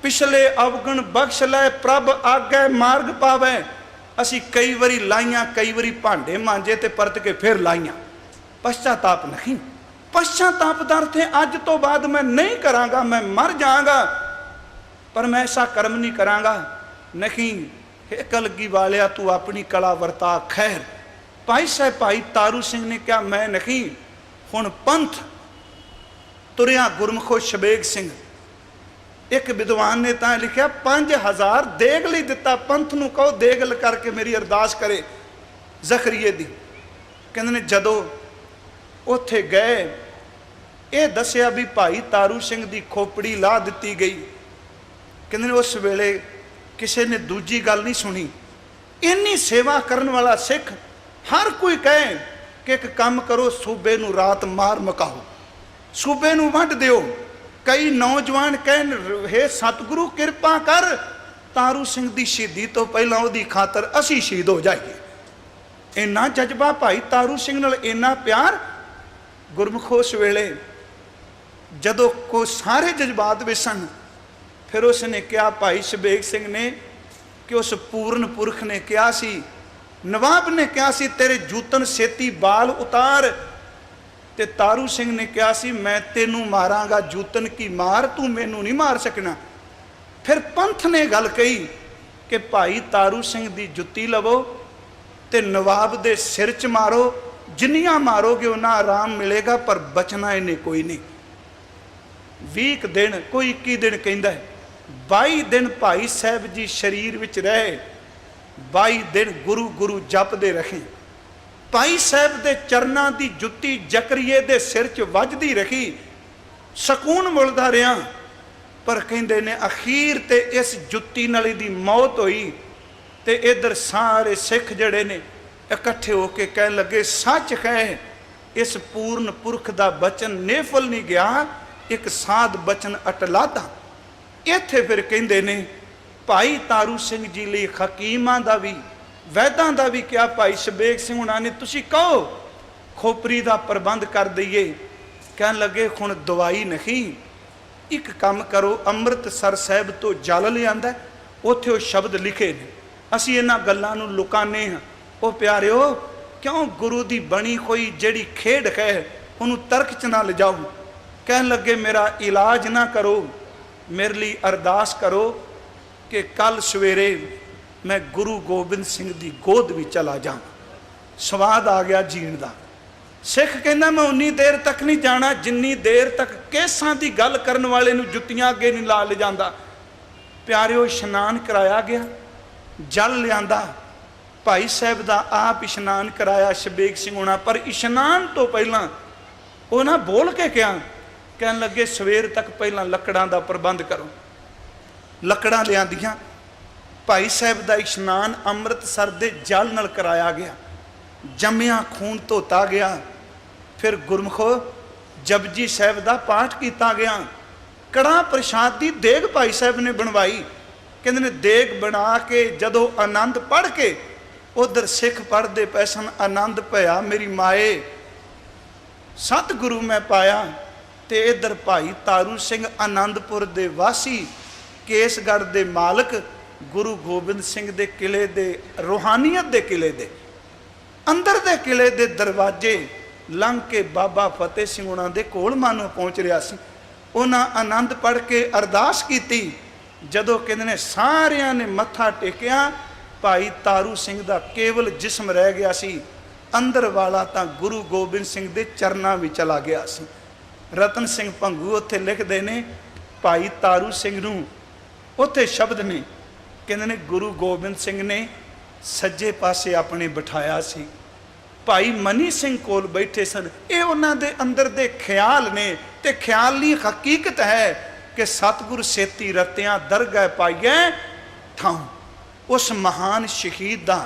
पिछले अवगुण बख्श लै प्रभ आगे मार्ग पावै। असी कई बारी लाइया कई बारी भांडे मांजे ते परत के फिर लाइया। पश्चाताप नहीं। पश्चाताप दा अर्थ है अज तो बाद मैं नहीं करांगा मैं मर जाऊंगा पर मैं ऐसा कर्म नहीं करांगा। नहीं हे कलगी वालिया तू अपनी कला वरता खैर। भाई साहब भाई तारू सिंह ने कहा मैं नहीं हुण पंथ तुरिया गुरमुखो शबेग सिंह। एक विद्वान ने तो लिखा 5000 देग लई दिता पंथ नूं कहो देगल करके मेरी अरदास करे जखरीए दी। कहंदे ने जदों उत्थे गए ये दसिया भी भाई तारू सिंह की खोपड़ी ला दी गई। कहंदे ने उस वेले किसी ने दूजी गल नहीं सुनी। इन्नी सेवा करने वाला सिख हर कोई कहे कि एक काम करो सूबे नूं रात मार मकाओ सूबे नूं वंड दिओ। कई नौजवान कहन हे सतगुरु कृपा कर तारू सिंह की शहीदी तो पहला उहदी खातर असी शहीद हो जाइए। इन्ना जज्बा भाई तारू सिंह नाल इन्ना प्यार। गुरमुखो उस वेले जदों को सारे जज्बात विच सन फिर उसने कहा भाई शबेग सिंह ने कि उस पूर्ण पुरख ने कहा सी नवाब ने कहा सी तेरे जूतन सेती बाल उतार। ते तारू सिंह ने कहा सी मैं तेनू मारांगा जूतन की मार तू मैनू नहीं मार सकना। फिर पंथ ने गल कही कि भाई तारू सिंह की जुत्ती लवो ते नवाब दे सिर च मारो जिन्नियां मारोगे उन्ना आराम मिलेगा पर बचना इन्हें कोई नहीं। 20 दिन कोई 21 दिन कहता है 22 दिन भाई साहब जी शरीर विच रहे 22 दिन गुरु गुरु जपदे रहे। भाई साहब दे चरनां दी जुत्ती जकरिए दे सिर च वजदी रही सकून मिलदा रहा। पर कहंदे ने अखीर ते इस जुत्ती नाल दी मौत होई ते इधर सारे सिख जड़े ने इकट्ठे होके कह लगे सच है, इस पूर्ण पुरख का बचन नेफल नहीं गया, एक साध बचन अटलादा। इत्थे फिर कहते ने भाई तारू सिंह जी लिए हकीमां दा भी वैदां दा भी क्या भाई शबेग सिंह हुणां ने तुसी कहो खोपरी का प्रबंध कर दईए। कह लगे हुण दवाई नहीं, एक काम करो, अमृतसर साहब तो जल लिआंदा, उत्थे वो शब्द लिखे ने, असीं इन्हां गल्लां नूं लुकाने हाँ। वो प्यारिओ क्यों गुरु की बनी कोई जिहड़ी खेड है उन्होंने तर्क च ना ले जाओ। कह लगे मेरा इलाज ना करो, मेरे लिए अरदास करो कि कल सवेरे मैं गुरु गोबिंद सिंह की गोद भी चला जाऊँ। स्वाद आ गया जीण का। सिख कहना मैं उन्नी देर तक नहीं जाना जिन्नी देर तक केसां की गल करन वाले नूं जुत्तियां अगे नहीं ला ले जांदा। प्यारिओ इशनान कराया गया, जल लिआंदा, भाई साहब का आप इशनान कराया शबेग सिंह होना, पर इशनान तो पहला वो ना बोल के क्या कह लगे सवेर तक पहला लकड़ां का प्रबंध करो। लकड़ां लिआंदियां, भाई साहब का इशनान अमृतसर के जल नाल कराया गया, जमिया खून धोता गया, फिर गुरमुखो जपजी साहब का पाठ किया गया, कड़ा प्रसाद की देग भाई साहब ने बनवाई। कहते ने देग बना के जदों आनंद पढ़ के उधर सिख पढ़ते पै सन, आनंद पया मेरी माए सतगुरु मैं पाया, तो इधर भाई तारू सिंह आनंदपुर दे वासी केसगढ़ दे मालक गुरु गोबिंद सिंह दे किले दे रूहानीयत दे किले दे अंदर दे किले दे दरवाजे लंघ के बाबा फतेह सिंह उन्हां दे कोल मानो पहुँच रहा सी। उन्हां आनंद पढ़ के अरदास की, जदों कहते ने सारियां ने मत्था टेकिया, भाई तारू सिंह का केवल जिस्म रह गया सी, अंदर वाला तो गुरु गोबिंद सिंह के चरना भी चला गया सी। रतन सिंह भंगू उत्थे लिखते ने भाई तारू सिंह नूं उत्थे शब्द ने कहते ने गुरु गोबिंद सिंह ने सज्जे पासे अपने बिठाया सी, भाई मनी सिंह कोल बैठे सन। ये उन्हां दे अंदर दे ख्याल ने, ते ख्याल दी हकीकत है कि सतगुरु सेती रत्तियां दरगाह पाइए ठाऊं। उस महान शहीद का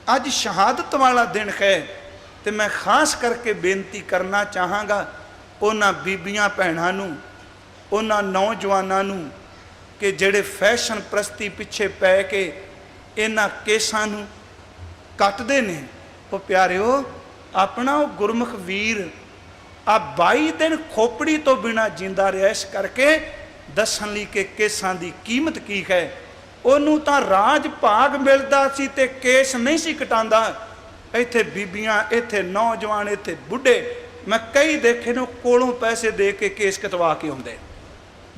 अज शहादत वाला दिन है, तो मैं खास करके बेनती करना चाहांगा उन्हां बीबियां भैणां नूं, उन्हां नौजवानां नूं कि जिहड़े फैशन प्रस्ती पिछे पै के इन्हां केसां नूं कटदे ने, वो प्यारिओ अपना वो गुरमुख वीर आ 22 दिन खोपड़ी तो बिना जिंदा रहा, इस करके दसन लई के केसां की कीमत की है। ਉਹਨੂੰ ਤਾਂ ਰਾਜ ਭਾਗ ਮਿਲਦਾ ਸੀ ਤੇ ਕੇਸ ਨਹੀਂ ਸੀ ਕਟਾਉਂਦਾ। ਇੱਥੇ ਬੀਬੀਆਂ, ਇੱਥੇ ਨੌਜਵਾਨ, ਇੱਥੇ ਬੁੱਢੇ, ਮੈਂ ਕਈ ਦੇਖੇ ਨੇ ਕੋਲੋਂ ਪੈਸੇ ਦੇ ਕੇ ਕੇਸ ਕਟਵਾ ਕੇ ਆਉਂਦੇ।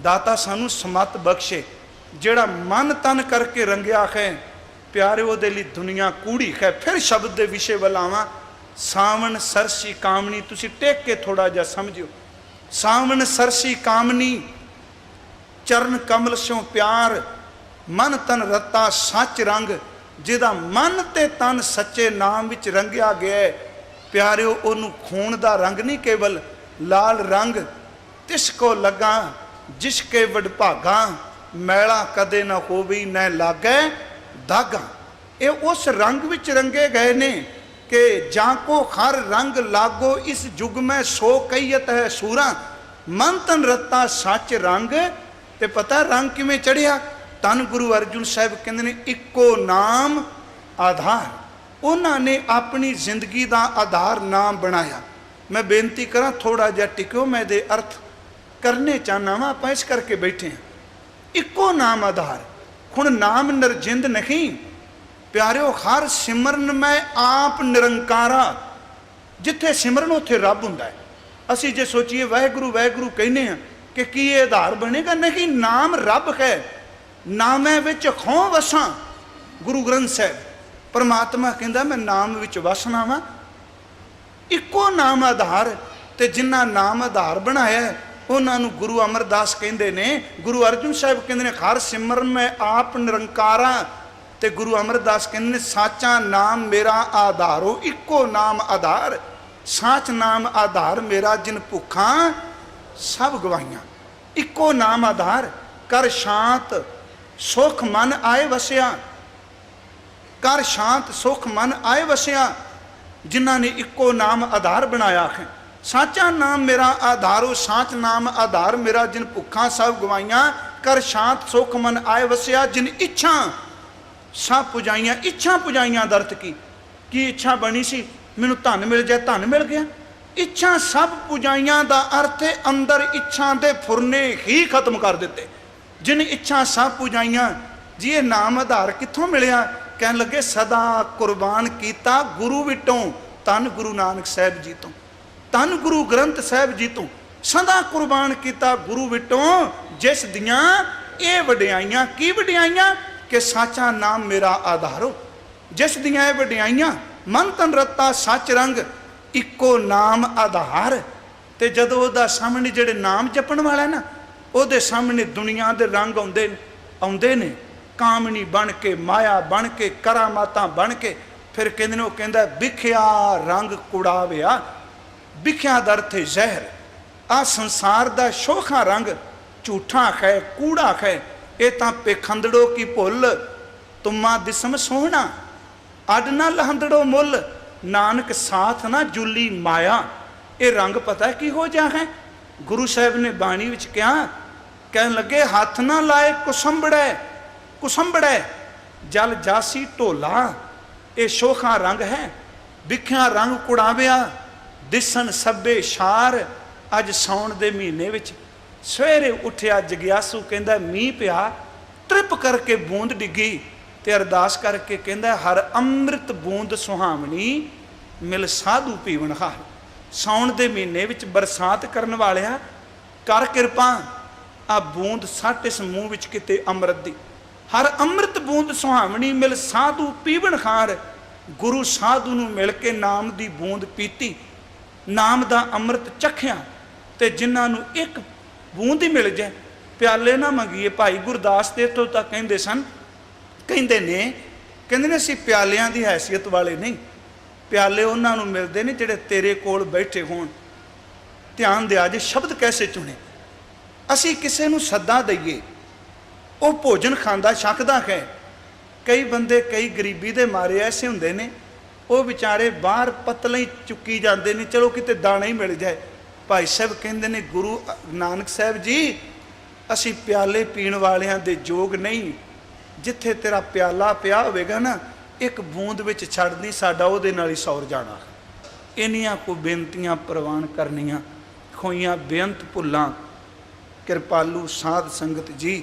ਦਾਤਾ ਸਾਨੂੰ ਸਮਤ ਬਖਸ਼ੇ, ਜਿਹੜਾ ਮਨ ਤਨ ਕਰਕੇ ਰੰਗਿਆ ਹੈ ਪਿਆਰੇ, ਉਹਦੇ ਲਈ ਦੁਨੀਆ ਕੂੜੀ ਹੈ। ਫਿਰ ਸ਼ਬਦ ਦੇ ਵਿਸ਼ੇ ਵੱਲ ਆਵਾਂ। ਸਾਵਣ ਸਰਸੀ ਕਾਮਣੀ, ਤੁਸੀਂ ਟੇਕ ਕੇ ਥੋੜਾ ਜਿਹਾ ਸਮਝਿਓ। ਸਾਵਣ ਸਰਸੀ ਕਾਮਣੀ, ਚਰਨ ਕਮਲ ਸਿਓ ਪਿਆਰ, मन तन रत्ता सच रंग, जिहदा मन ते तन सच्चे नाम विच रंगिया गया। प्यारिओ उन्हूं खून दा रंग नहीं केवल लाल रंग, तिसको लगा जिसके वडभागा, मैला कदे न होवी न लागै दागा। ये उस रंग विच रंगे गए ने कि जाको हर रंग लागो इस जुग में सो कईयत है सूरा। मन तन रत्ता सच रंग, ते पता रंग किवें चढ़िया। धन गुरु अर्जुन साहब कहते हैं इक्को नाम आधार, उन्होंने अपनी जिंदगी का आधार नाम बनाया। मैं बेनती करा थोड़ा जहा टिक्यो, मैं दे अर्थ करने चाहना वा, आप इस करके बैठे हैं। इक्को नाम आधार, हुण नाम नरजिंद नहीं प्यारिओ, हर सिमरन में आप निरंकारा, जिथे सिमरन उत्थे रब हुंदा है। असी जे सोचिए वाहिगुरु वाहिगुरु कहने हैं कि की ये आधार बनेगा, नहीं, नाम रब है। नामे विच खो वसां, गुरु ग्रंथ साहब परमात्मा कहता मैं नाम विच वसना वा। इक्को नाम आधार, ते जिन्ना नाम आधार बनाया उन्होंने गुरु अमरदास कहते ने, गुरु अर्जुन साहब कहते ने हर सिमरन में आप निरंकारा, ते गुरु अमरदास कहते ने साचा नाम मेरा आधारो। इक्को नाम आधार, साच नाम आधार मेरा, जिन भुखा सब गवाइयां। इक्को नाम आधार, कर शांत सुख मन आए वसिया। कर शांत सुख मन आए वसिया, जिन्हों ने इको नाम आधार बनाया है। साचा नाम मेरा आधारो, साच नाम आधार मेरा, जिन भुखा सब गवाइया, कर शांत सुख मन आए वसिया, जिन इच्छा सब पुजाइया। इच्छा पुजाइया दा अर्थ की इच्छा बनी सी मैनू धन मिल जाए, धन मिल गया। इच्छा सब पुजाइया दा अर्थ है अंदर इच्छा दे फुरने ही खत्म कर दिते। जिन इच्छा सब पुजाइया जी, ये नाम आधार कित्थों मिलिया? कहन लगे सदा कुर्बान किया गुरु विटों, धन गुरु नानक साहब जी तो, धन गुरु ग्रंथ साहब जी तो, सदा कुर्बान किया गुरु विटों, जिस दियां ये वडियाइयां। की वडियाइयां? कि साचा नाम मेरा आधारो, जिस दियां ये वडियाइयां। मन तन रत्ता सच रंग, इको नाम आधार। ते जदों उहदा सामने जिहड़े नाम जपण वाला ना, उहदे सामने दुनिया दे रंग आउंदे ने, कामनी बन के, माया बन के, करामातां बन के। फिर कहंदे ने, वो कहंदा विख्या रंग कुड़ाविया। विख्या दा अर्थ है जहर। आ संसार दा शोखा रंग झूठा है, कूड़ा है। ये तां पेखंदड़ो की भुल, तुमा दिसम सोहना, अड ना लहंदड़ो मुल, नानक साथ ना जुली माया। ये रंग पता की हो जा है? गुरु साहब ने बाणी विच कहा, कहन लगे हाथ ना लाए कुसंबड़े, कुसंबड़े जल जासी ढोला। ये शोखा रंग है। विख्या रंग कुड़ाविया, दिसन सब्बे शार। अज साउण दे महीने विच सवेरे उठिया जग्यासू, कहंदा मीह पिया, त्रिप करके बूंद डिगी, ते अरदास करके कहंदा हर अमृत बूंद सुहावनी, मिल साधु पीवन हार। साउण दे महीने विच बरसात करन वालिया, कर किरपा आ बूंद सट इस मूँह विच किते अमृत दी। हर अमृत बूंद सुहावनी, मिल साधु पीवन खार। गुरु साधु नूं मिल के नाम दी बूंद पीती, नाम दा अमृत चखिया, ते जिन्हां नूं एक बूंद ही मिल जाए, प्याले ना मंगीए। भाई गुरदास दे तो तां कहंदे सन, कहंदे ने असीं प्यालियां दी हैसियत वाले नहीं, प्याले उन्हां नूं मिलदे ने जिहड़े तेरे कोल बैठे होण। ध्यान दिया जे शब्द कैसे चुने। असीं किसे नूं सद्दा दईए, वो भोजन खांदा छकदा है। कई बंदे कई गरीबी दे मारे ऐसे हुंदे ने, वो बेचारे बाहर पतले ही चुकी जाते हैं, चलो किते दाना ही मिल जाए। भाई साहब कहते हैं गुरु नानक साहब जी, असी प्याले पीण वालियां दे जोग नहीं। जिथे तेरा प्याला पिया होवेगा ना, एक बूंद विच छड़ नहीं, साडा उहदे नाल ही सौर जाना। इन्नियां को बेनतियां प्रवान करनियां, खोईयां बेअंत भुल्लां। कृपालू साध संगत जी,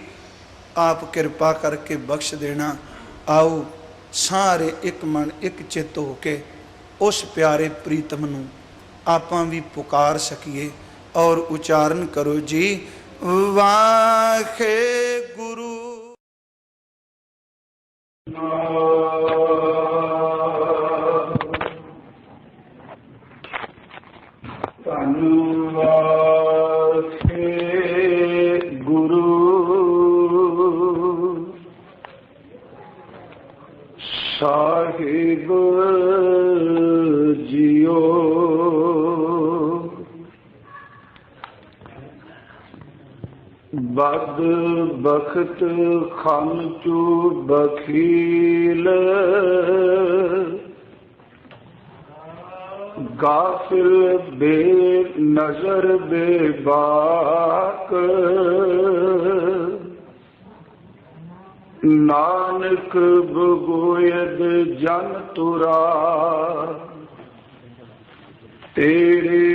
आप कृपा करके बख्श देना। आओ सारे एक मन एक चित्त हो के उस प्यारे प्रीतम नूं आपां भी पुकार सकीए। और उच्चारण करो जी, वाहे गुरु। साहिब जियो बद बखत खामचू बखील गाफिल बे नजर बेबाक नानक बगोयद जन तुरा तेरे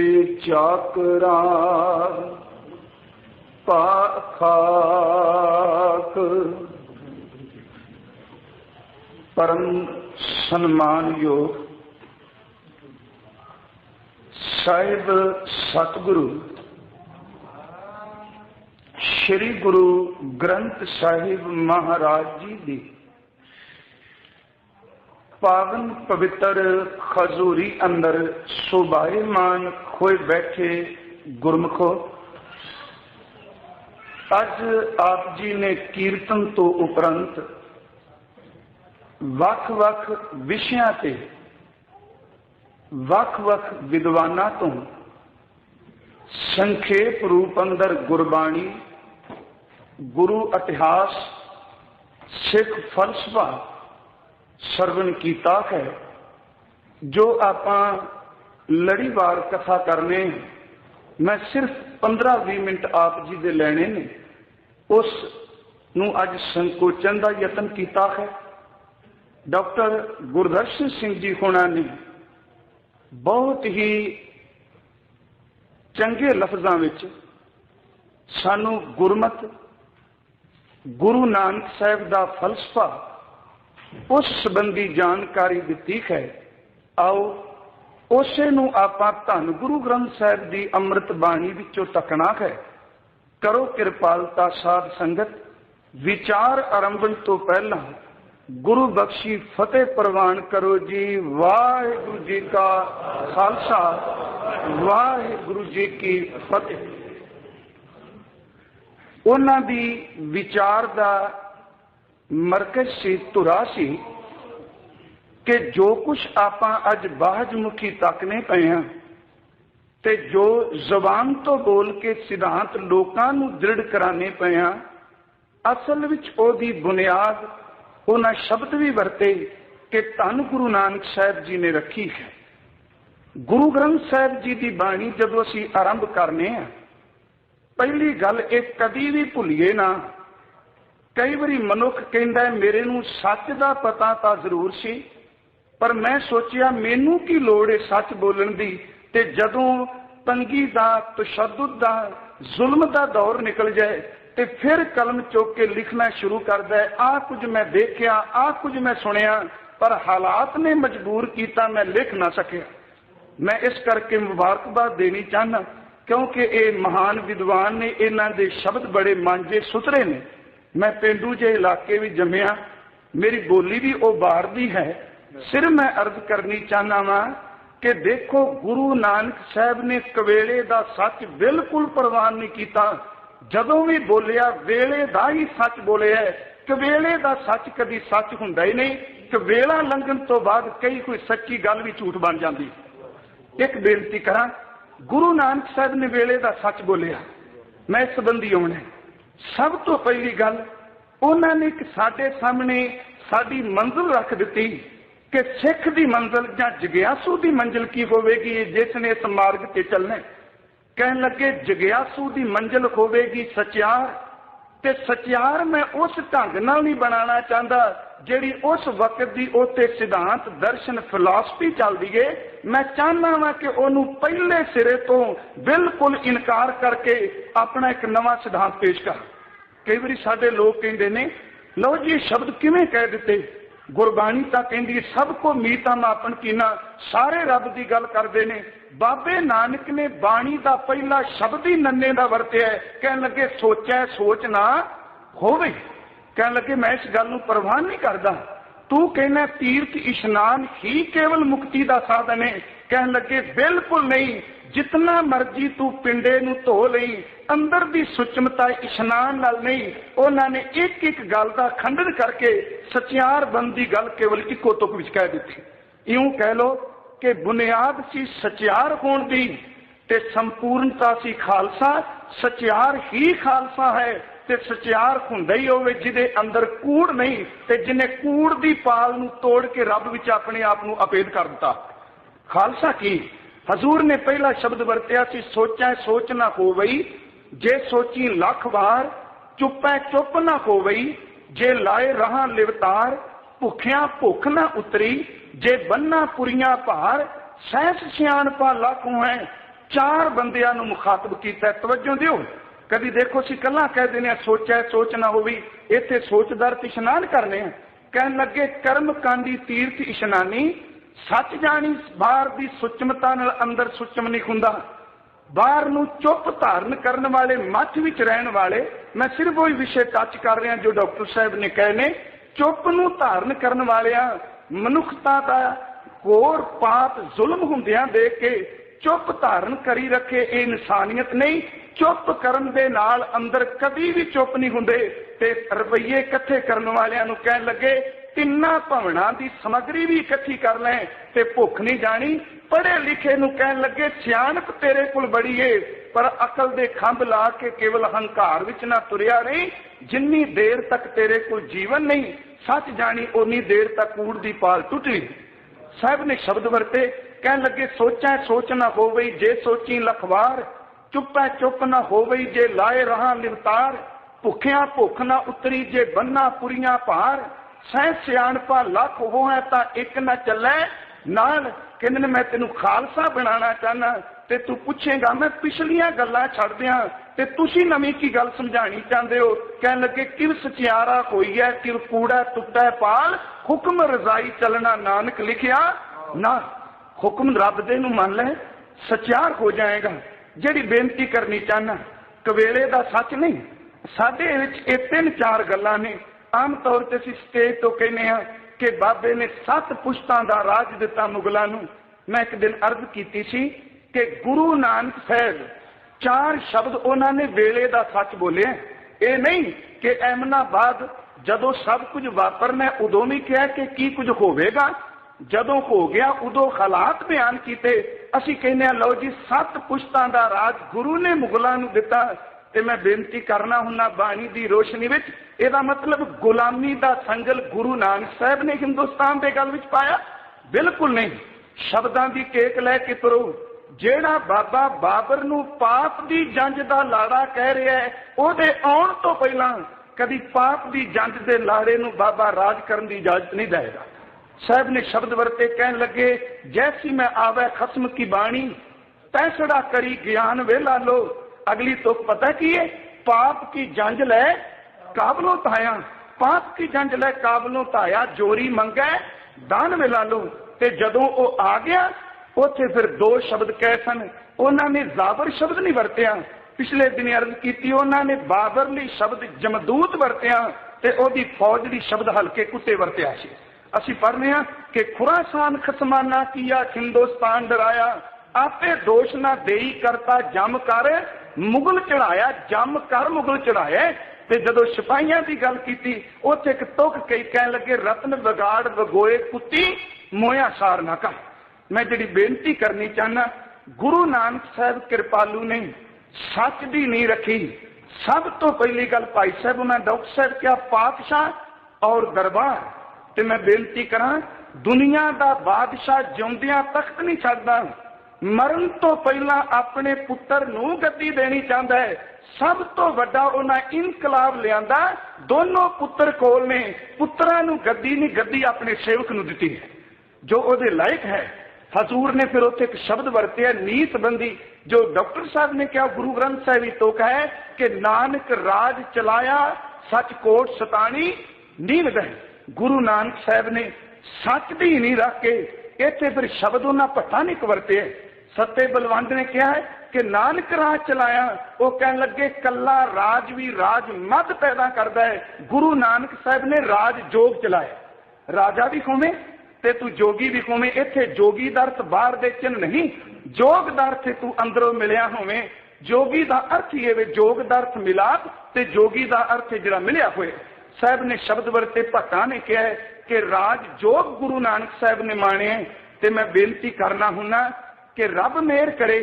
चाकरा पाखाक। परम सम्मान योग साहिब सतगुरु श्री गुरु ग्रंथ साहिब महाराज जी दी पावन पवित्र खजूरी अंदर सुभाईमान खोए बैठे गुरमुखो, अज आप जी ने कीर्तन तो उपरंत वख-वख विषयां ते वख-वख विद्वानां तो संखेप रूप अंदर गुरबाणी, गुरु इतिहास, सिख फलसफा ਸਰਵਣ ਕੀਤਾ ਹੈ। ਜੋ ਆਪਾਂ ਲੜੀਵਾਰ ਕਥਾ ਕਰਨੇ, ਮੈਂ ਸਿਰਫ 15-20 ਮਿੰਟ ਆਪ ਜੀ ਦੇ ਲੈਣੇ ਨੇ, ਉਸ ਨੂੰ ਅੱਜ ਸੰਕੋਚਨ ਦਾ ਯਤਨ ਕੀਤਾ ਹੈ। ਡਾਕਟਰ ਗੁਰਦਰਸ਼ਨ ਸਿੰਘ ਜੀ ਹੋਣਾ ਨੇ ਬਹੁਤ ਹੀ ਚੰਗੇ ਲਫ਼ਜ਼ਾਂ ਵਿੱਚ ਸਾਨੂੰ ਗੁਰਮਤਿ, ਗੁਰੂ ਨਾਨਕ ਸਾਹਿਬ ਦਾ ਫਲਸਫਾ, ਉਸ ਸੰਬੰਧੀ ਜਾਣਕਾਰੀ ਦਿੱਤੀ ਹੈ। ਆਓ ਉਸੇ ਨੂੰ ਆਪਾਂ ਧੰਨ ਗੁਰੂ ਗ੍ਰੰਥ ਸਾਹਿਬ ਦੀ ਅੰਮ੍ਰਿਤ ਬਾਣੀ ਵਿੱਚੋਂ ਤੱਕਣਾ ਹੈ। ਕਰੋ ਕਿਰਪਾਲਤਾ ਸਾਧ ਸੰਗਤ, ਵਿਚਾਰ ਆਰੰਭਣ ਤੋਂ ਪਹਿਲਾਂ ਗੁਰੂ ਬਖਸ਼ੀ ਫਤਿਹ ਪ੍ਰਵਾਨ ਕਰੋ ਜੀ। ਵਾਹਿਗੁਰੂ ਜੀ ਕਾ ਖਾਲਸਾ, ਵਾਹਿਗੁਰੂ ਜੀ ਕੀ ਫਤਿਹ। ਉਹਨਾਂ ਦੀ ਵਿਚਾਰ ਦਾ ਮਰਕਜ਼ ਸੀ, ਧੁਰਾ ਸੀ ਕਿ ਜੋ ਕੁਝ ਆਪਾਂ ਅੱਜ ਬਾਹਜਮੁਖੀ ਤੱਕਨੇ ਪਏ ਹਾਂ ਤੇ ਜੋ ਜ਼ਬਾਨ ਤੋਂ ਬੋਲ ਕੇ ਸਿਧਾਂਤ ਲੋਕਾਂ ਨੂੰ ਦ੍ਰਿੜ ਕਰਾਣੇ ਪਏ ਹਾਂ, ਅਸਲ ਵਿੱਚ ਉਹਦੀ ਬੁਨਿਆਦ ਉਹਨਾਂ ਸ਼ਬਦ ਵੀ ਵਰਤੇ ਕਿ ਧੰਨ ਗੁਰੂ ਨਾਨਕ ਸਾਹਿਬ ਜੀ ਨੇ ਰੱਖੀ ਹੈ। ਗੁਰੂ ਗ੍ਰੰਥ ਸਾਹਿਬ ਜੀ ਦੀ ਬਾਣੀ ਜਦੋਂ ਅਸੀਂ ਆਰੰਭ ਕਰਨੇ ਆ, ਪਹਿਲੀ ਗੱਲ ਇਹ ਕਦੀ ਵੀ ਭੁੱਲੀਏ ਨਾ। ਕਈ ਵਾਰੀ ਮਨੁੱਖ ਕਹਿੰਦਾ ਮੇਰੇ ਨੂੰ ਸੱਚ ਦਾ ਪਤਾ ਤਾਂ ਜ਼ਰੂਰ ਸੀ, ਪਰ ਮੈਂ ਸੋਚਿਆ ਮੈਨੂੰ ਕੀ ਲੋੜ ਹੈ ਸੱਚ ਬੋਲਣ ਦੀ। ਤੇ ਜਦੋਂ ਤੰਗੀ ਦਾ, ਤਸ਼ੱਦਦ ਦਾ, ਜ਼ੁਲਮ ਦਾ ਦੌਰ ਨਿਕਲ ਜਾਏ ਤੇ ਫਿਰ ਕਲਮ ਚੁੱਕ ਕੇ ਲਿਖਣਾ ਸ਼ੁਰੂ ਕਰਦਾ ਹੈ। ਆਹ ਕੁਝ ਮੈਂ ਦੇਖਿਆ, ਆਹ ਕੁਝ ਮੈਂ ਸੁਣਿਆ, ਪਰ ਹਾਲਾਤ ਨੇ ਮਜਬੂਰ ਕੀਤਾ, ਮੈਂ ਲਿਖ ਨਾ ਸਕਿਆ। ਮੈਂ ਇਸ ਕਰਕੇ ਮੁਬਾਰਕਬਾਦ ਦੇਣੀ ਚਾਹੁੰਦਾ, ਕਿਉਂਕਿ ਇਹ ਮਹਾਨ ਵਿਦਵਾਨ ਨੇ, ਇਹਨਾਂ ਦੇ ਸ਼ਬਦ ਬੜੇ ਮਾਂਝੇ ਸੁਥਰੇ ਨੇ। ਮੈਂ ਪੇਂਡੂ ਜਿਹੇ ਇਲਾਕੇ ਵਿੱਚ ਜੰਮਿਆ, ਮੇਰੀ ਬੋਲੀ ਵੀ ਉਹ ਬਾਹਰ ਦੀ ਹੈ। ਸਿਰ ਮੈਂ ਅਰਜ਼ ਕਰਨੀ ਚਾਹੁੰਦਾ ਵਾਂ ਕਿ ਦੇਖੋ, ਗੁਰੂ ਨਾਨਕ ਸਾਹਿਬ ਨੇ ਕਵੇਲੇ ਦਾ ਸੱਚ ਬਿਲਕੁਲ ਪ੍ਰਵਾਨ ਨਹੀਂ ਕੀਤਾ। ਜਦੋਂ ਵੀ ਬੋਲਿਆ ਵੇਲੇ ਦਾ ਹੀ ਸੱਚ ਬੋਲਿਆ। ਕਵੇਲੇ ਦਾ ਸੱਚ ਕਦੀ ਸੱਚ ਹੁੰਦਾ ਹੀ ਨਹੀਂ। ਕਵੇਲਾ ਲੰਘਣ ਤੋਂ ਬਾਅਦ ਕਈ ਕੋਈ ਸੱਚੀ ਗੱਲ ਵੀ ਝੂਠ ਬਣ ਜਾਂਦੀ। ਇੱਕ ਬੇਨਤੀ ਕਰਾਂ, ਗੁਰੂ ਨਾਨਕ ਸਾਹਿਬ ਨੇ ਵੇਲੇ ਦਾ ਸੱਚ ਬੋਲਿਆ। ਮੈਂ ਇਸ ਸੰਬੰਧੀ ਆਉਣਾ। ਸਭ ਤੋਂ ਪਹਿਲੀ ਗੱਲ, ਉਹਨਾਂ ਨੇ ਇੱਕ ਸਾਡੇ ਸਾਹਮਣੇ ਸਾਡੀ ਮੰਜ਼ਿਲ ਰੱਖ ਦਿੱਤੀ ਕਿ ਸਿੱਖ ਦੀ ਮੰਜ਼ਿਲ ਜਾਂ ਜਗਿਆਸੂ ਦੀ ਮੰਜ਼ਿਲ ਕੀ ਹੋਵੇਗੀ ਜਿਸ ਨੇ ਇਸ ਮਾਰਗ ਤੇ ਚੱਲਣਾ। ਕਹਿਣ ਲੱਗੇ ਜਗਿਆਸੂ ਦੀ ਮੰਜ਼ਿਲ ਹੋਵੇਗੀ ਸਚਿਆਰ, ਤੇ ਸਚਿਆਰ ਮੈਂ ਉਸ ਢੰਗ ਨਾਲ ਨਹੀਂ ਬਣਾਉਣਾ ਚਾਹੁੰਦਾ ਜਿਹੜੀ ਉਸ ਵਕਤ ਦੀ ਉੱਤੇ ਸਿਧਾਂਤ, ਦਰਸ਼ਨ, ਫਿਲਾਸਫੀ ਚੱਲਦੀ ਏ। ਮੈਂ ਚਾਹੁੰਦਾ ਵਾਂ ਕਿ ਉਹਨੂੰ ਪਹਿਲੇ ਸਿਰੇ ਤੋਂ ਬਿਲਕੁਲ ਇਨਕਾਰ ਕਰਕੇ ਆਪਣਾ ਇੱਕ ਨਵਾਂ ਸਿਧਾਂਤ ਪੇਸ਼ ਕਰ। ਕਈ ਵਾਰੀ ਸਾਡੇ ਲੋਕ ਕਹਿੰਦੇ ਨੇ, ਲਓ ਜੀ ਸ਼ਬਦ ਕਿਵੇਂ ਕਹਿ ਦਿੱਤੇ? ਗੁਰਬਾਣੀ ਤਾਂ ਕਹਿੰਦੀ ਸਭ ਕੋ ਮੀਤਾ ਮਾਪਨ ਕੀਨਾ, ਸਾਰੇ ਰੱਬ ਦੀ ਗੱਲ ਕਰਦੇ ਨੇ। ਬਾਬੇ ਨਾਨਕ ਨੇ ਬਾਣੀ ਦਾ ਪਹਿਲਾ ਸ਼ਬਦ ਹੀ ਨੰਨੇ ਦਾ ਵਰਤਿਆ। ਕਹਿਣ ਲੱਗੇ ਸੋਚੈ ਸੋਚ ਨਾ ਹੋਵੇ। ਕਹਿਣ ਲੱਗੇ ਮੈਂ ਇਸ ਗੱਲ ਨੂੰ ਪ੍ਰਵਾਹ ਨਹੀਂ ਕਰਦਾ। ਤੂੰ ਕਹਿੰਦਾ ਤੀਰਥ ਇਸ਼ਨਾਨ ਹੀ ਕੇਵਲ ਮੁਕਤੀ ਦਾ ਸਾਧਨ ਹੈ। ਕਹਿਣ ਲੱਗੇ ਬਿਲਕੁਲ ਨਹੀਂ, ਜਿਤਨਾ ਮਰਜੀ ਤੂੰ ਪਿੰਡੇ ਨੂੰ ਧੋ ਲਈ, ਅੰਦਰ ਦੀ ਸੁਚਮਤਾ ਇਸ਼ਨਾਨ ਨਾਲ ਨਹੀਂ। ਉਹਨਾਂ ਨੇ ਇੱਕ ਇੱਕ ਗੱਲ ਦਾ ਖੰਡਨ ਕਰਕੇ ਸਚਿਆਰ ਬੰਦ ਦੀ ਗੱਲ ਕੇਵਲ ਇੱਕੋ ਤੁਕ ਵਿੱਚ ਕਹਿ ਦਿੱਤੀ। ਇਉਂ ਕਹਿ ਲੋ ਕਿ ਬੁਨਿਆਦ ਸੀ ਸਚਿਆਰ ਹੋਣ ਦੀ ਤੇ ਸੰਪੂਰਨਤਾ ਸੀ ਖਾਲਸਾ। ਸਚਿਆਰ ਹੀ ਖਾਲਸਾ ਹੈ ਤੇ ਸਚਿਆਰ ਹੁੰਦਾ ਹੀ ਹੋਵੇ ਜਿਹਦੇ ਅੰਦਰ ਕੂੜ ਨਹੀਂ ਤੇ ਜਿਹਨੇ ਕੂੜ ਦੀ ਪਾਲ ਨੂੰ ਤੋੜ ਕੇ ਰੱਬ ਵਿੱਚ ਆਪਣੇ ਆਪ ਨੂੰ ਅਪੇਦ ਕਰ ਦਿੱਤਾ। ਖਾਲਸਾ ਕੀ? ਹਜ਼ੂਰ ਨੇ ਪਹਿਲਾ ਸ਼ਬਦ ਵਰਤਿਆ ਸੀ ਸੋਚੈ ਸੋਚ ਨਾ ਹੋਵਈ, ਜੇ ਸੋਚੀ ਲੱਖ ਵਾਰ, ਚੁੱਪੈ ਚੁੱਪ ਨਾ ਹੋਵਈ, ਜੇ ਲਾਏ ਰਹਾ ਲਿਵਤਾਰ, ਭੁੱਖਿਆਂ ਭੁੱਖ ਨਾ ਉਤਰੀ, ਜੇ ਬੰਨਾ ਪੁਰੀਆਂ ਭਾਰ, ਸਹਿਸ ਸਿਆਣਪਾ ਲੱਖੋਂ ਹੈ। ਚਾਰ ਬੰਦਿਆਂ ਨੂੰ ਮੁਖਾਤਬ ਕੀਤਾ। ਤਵੱਜੋ ਦਿਓ। ਕਦੀ ਦੇਖੋ ਅਸੀਂ ਕੱਲਾ ਕਹਿ ਦਿੰਦੇ ਆ ਸੋਚੈ ਸੋਚ ਨਾ ਹੋਵੀ, ਇੱਥੇ ਸੋਚਦਾਰ ਤੇ ਇਸ਼ਨਾਨ ਕਰਨੇ ਆ। ਕਹਿਣ ਲੱਗੇ ਕਰਮ ਕਾਂਡੀ ਤੀਰਥ ਇਸ਼ਨਾਨੀ, ਸੱਚ ਜਾਣੀ ਬਾਹਰ ਦੀ ਸੁਚਮਤਾ ਨਾਲ ਅੰਦਰ ਸੁਚਮ ਨਹੀਂ ਹੁੰਦਾ। ਬਾਹਰ ਨੂੰ ਚੁੱਪ ਧਾਰਨ ਕਰਨ ਵਾਲੇ, ਮੱਥ ਵਿੱਚ ਰਹਿਣ ਵਾਲੇ, ਮੈਂ ਸਿਰਫ ਉਹੀ ਵਿਸ਼ੇ ਟੱਚ ਕਰ ਰਿਹਾ ਜੋ ਡਾਕਟਰ ਸਾਹਿਬ ਨੇ ਕਹੇ ਨੇ। ਚੁੱਪ ਨੂੰ ਧਾਰਨ ਕਰਨ ਵਾਲਿਆਂ ਮਨੁੱਖਤਾ ਦਾ ਘੋਰ ਪਾਪ ਜ਼ੁਲਮ ਹੁੰਦਿਆਂ ਦੇਖ ਕੇ ਚੁੱਪ ਧਾਰਨ ਕਰੀ ਰੱਖੇ, ਇਹ ਇਨਸਾਨੀਅਤ ਨਹੀਂ। ਚੁੱਪ ਕਰਨ ਦੇ ਨਾਲ ਅੰਦਰ ਕਦੀ ਵੀ ਚੁੱਪ ਨਹੀਂ ਹੁੰਦੇ। ਤੇ ਰਵਈਏ ਇਕੱਠੇ ਕਰਨ ਵਾਲਿਆਂ ਨੂੰ ਕਹਿਣ ਲੱਗੇ ਤਿੰਨਾਂ ਭਵਨਾਂ ਦੀ ਸਮੱਗਰੀ ਵੀ ਇਕੱਠੀ ਕਰ ਲੈ ਤੇ ਭੁੱਖ ਨਹੀਂ ਜਾਣੀ। ਪੜ੍ਹੇ ਲਿਖੇ ਨੂੰ ਕਹਿਣ ਲੱਗੇ ਸਿਆਣਪ ਤੇਰੇ ਕੋਲ ਬੜੀ ਏ, पर अकल दे खंभ ला के केवल हंकार विच ना तुरिया रही। जिन्नी देर तक तेरे कोल जीवन नहीं, सच जानी उन्नी देर तक कूड़ दी पाल टुटनी। साहब ने शब्द वरते, कह लगे सोचा सोच ना होवई जे सोची लखवार, चुपै चुप ना होवई जे लाए रहा लिवतार, भुखिया भुख ना उतरी जे बन्ना पुरिया भार, सह सियाणपा लख हो है ता एक ना चलै नाल। कहंदे मैं तेनू खालसा बनाना चाहना ते तू पुछेगा मैं पिछलियां गल्लां छड़ दियां ते तुसी नवीं की गल समझानी चाहते हो। कह लगे किव सचियारा होई है किव कूड़ा टुटा पाल, हुक्म रजाई चलना नानक लिखिया ना। हुक्म रब दे नू मान ले सचियार हो जाएगा। जिहड़ी बेनती करनी चाहना कवेले दा सच नहीं, साडे विच इह 3-4 गल्लां ने। आम तौर ते असीं स्टेज तो कहने आ कि बाबे ने 7 पुश्तां दा राज दिता मुगलां नू। मैं एक दिन अर्ज कीती सी कि गुरु नानक साहब 4 शब्द उन्होंने वेले दा सच बोले। ये नहीं कि एमनाबाद जदों सब कुछ वापरना उदों भी कहा कि की कुछ होवेगा, जदों हो गया उदों हालात बयान किए। असीं कहने लो जी 7 पुश्तां दा राज गुरु ने मुगलां नू दिता। ते मैं बेनती करना हुन्ना बाणी दी रोशनी विच, इहदा मतलब गुलामी दा संगल गुरु नानक साहब ने हिंदुस्तान दे गल विच पाया? बिल्कुल नहीं। शब्दां दी टेक लैके तुरो। जेड़ा बाबा बाबर नू पाप दी जंज दा लाड़ा कह रहा है, ओहदे आउण तो पहलां कदी पाप दी जंज दे लाड़े नू बाबा राज करन दी इजाजत नहीं देगा। साहब ने शब्द वरते, कहन लगे जैसी मैं आवे खस्म की बाणी, तैसड़ा करी ज्ञान वेला लो। अगली तो पता की है, पाप की जंज ले काबलों ताया, पाप की जंज ले काबलों ताया, जोरी मंगे दान वेला लो। ते जदों वो आ गया उथे फिर 2 शब्द कहे सन। उन्होंने जाबर शब्द नहीं वरतिया, पिछले दिन अर्ज की उन्होंने बाबरली शब्द जमदूत वरतिया ते ओदी फौज दी शब्द हल्के कुत्ते वरतिया सी। असीं पढ़ने कि खुरासान खसमाना किया हिंदुस्तान डराया, आपे दोष ना देई करता जम कर मुगल चढ़ाया, जम कर मुगल चढ़ाया। ते जदों सिपाहियां की गल की उथे एक तुक कई कह लगे रत्न बगाड़ वगोए कुत्ती मोया सार ना कर। मैं जिहड़ी बेनती करनी चाहना, गुरु नानक साहब कृपालू ने सच दी नहीं रखी। सब तो पहली गल भाई साहब उन्हें डॉक्टर साहब क्या पातशाह और दरबार। ते मैं बेनती करा, दुनिया का बादशाह जिउंदियां तख्त नहीं छड्डदा, मरण तो पहला अपने पुत्र नू गद्दी देनी चाहता है। सब तो वड्डा उन्हें इनकलाब लियांदा, दोनों पुत्र कोल ने, पुत्रा नू गद्दी नहीं, गद्दी अपने सेवक नू दिती है जो ओदे लायक है। हजूर ने फिर उत्थे एक शब्द वरते नीत बंदी, जो डॉक्टर साहब ने क्या गुरु ग्रंथ साहिब तो कहा कि नानक राज चलाया सच कोट सतानी नींद गए। गुरु नानक साहब ने सच दी नहीं रख के इत्थे फिर शब्द उन्हें भट्टा नहीं वरते। सत्ते बलवंत ने कहा है कि नानक राज चलाया, वो कह लगे कला राज भी राज मत पैदा करता है। गुरु नानक साहब ने राज जोग चलाया, राजा भी होवे ते तू जोगी भी होवे। इत्थे जोगी दा अर्थ बाहर दे चिन्ह नहीं, जोग दा अर्थ तू अंदरों मिलिया होवे। जोगी दा अर्थ ही है, जोग दा अर्थ मिलाप ते जोगी दा अर्थ जिहड़ा मिलिया होए। साहब ने शब्द वरते, भट्टा ने कहा है कि राज जोग गुरु नानक साहब ने माने। ते मैं बेनती करना हुन्ना कि रब मेहर करे,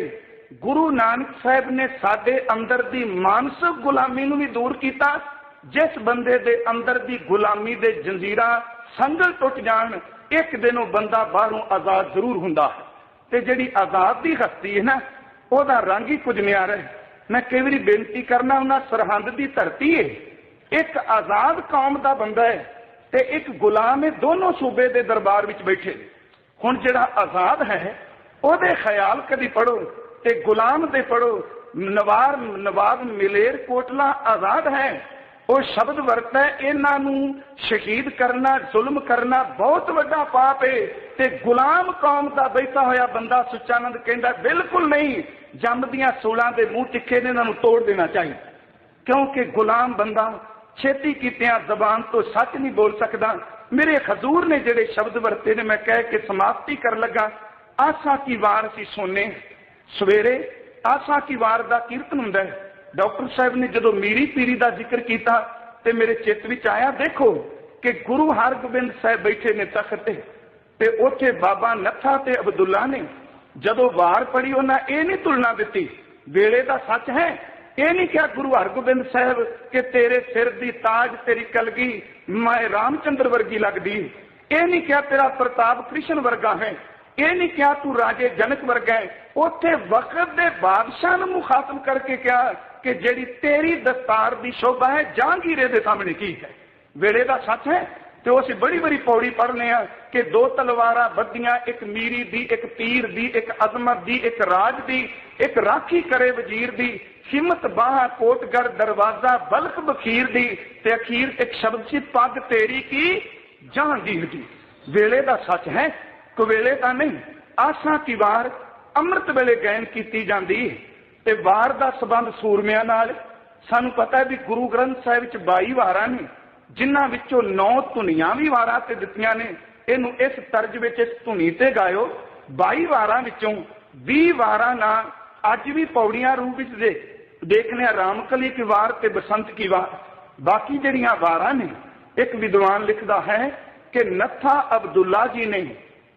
गुरु नानक साहब ने साडे अंदर दी मानसिक गुलामी नूं भी दूर कीता। जिस बंदे दे अंदर दी गुलामी दे जंजीरां संगल टुट जान, एक दिन वो बंदा बाहरों आजाद जरूर हुंदा है। ते जिहड़ी आजाद दी हस्ती है ना, ओहदा रंग ही कुछ न्यारा है। मैं कई बारी बेनती करना हुन्ना, सरहंद दी धरती है, एक आजाद कौम दा बंदा है ते एक गुलाम है, दोनों सूबे दे दरबार विच बैठे। हुण जिहड़ा आजाद है ओहदे ख्याल कदी पढ़ो ते गुलाम दे पढ़ो। नवाब मिलेर कोटला आजाद है, वो शब्द वरता है इन्हां नूं शहीद करना, जुल्म करना बहुत वड्डा पाप है। ते गुलाम कौम दा बैठा होया बंदा सुचानंद कहंदा बिल्कुल नहीं, जमदियां सूलां दे मुंह तिखे ने, इन्हां नूं तोड़ देना चाहिए। क्योंकि गुलाम बंदा छेती कीतियां जबान तो सच नहीं बोल सकता। मेरे हजूर ने जिहड़े शब्द वरते ने, मैं कह के समाप्ति कर लगा। आसा की वार असीं सुनने सवेरे, आसा की वार दा कीर्तन हुंदा है। डॉक्टर साहब ने जदों मीरी पीरी दा जिक्र किया ते मेरे चित्त विच आया, देखो कि गुरु हरगोबिंद साहब बैठे ने तख्त ते उथे बाबा नत्था ते अब्दुल्ला ने जदों वार पढ़ी, उन्हें ये नहीं तुलना दी वेले का सच है। ये नहीं क्या गुरु हरगोबिंद साहब कि तेरे सिर दी ताज तेरी कलगी मैं रामचंद्र वर्गी लगदी, ये नहीं क्या तेरा प्रताप कृष्ण वर्गा है, ये नहीं क्या तू राजे जनक वर्गा है। उत्थे वक्त दे बादशाह नूं मुखातब करके क्या कि जेड़ी तेरी दस्तार दी शोभा है जहांगीरे दे सामने की है। वेले का सच है। तो असीं बड़ी बड़ी पौड़ी पढ़ने कि दो तलवारां बधियां, एक मीरी दी, एक तीर दी, एक अजमत दी, एक राज दी, एक राखी करे वजीर दी, हिम्मत बाह कोटगढ़ दरवाजा बल्क बखीर दी, ते अखीर एक शब्द सी पग तेरी की जहांगीर दी। वेले का सच है, कुवेले का नहीं। आसा की वार अमृत वेले गायन की जाती है। ते वार का संबंध सूरमिया नाल सानू पता है भी गुरु ग्रंथ साहिब च 22 वारां ने, जिन्हां विचों 9 धुनियां भी वारां ते दित्तियां ने। इनू इस तर्ज विच इस धुनी ते गायो। 22 वारां विचों 20 वारां ना अज भी पौड़ियां रूप विच देखने रामकली की वार ते बसंत की वार। बाकी जड़ियां वारां ने एक विद्वान लिखदा है कि नत्था अब्दुल्ला जी ने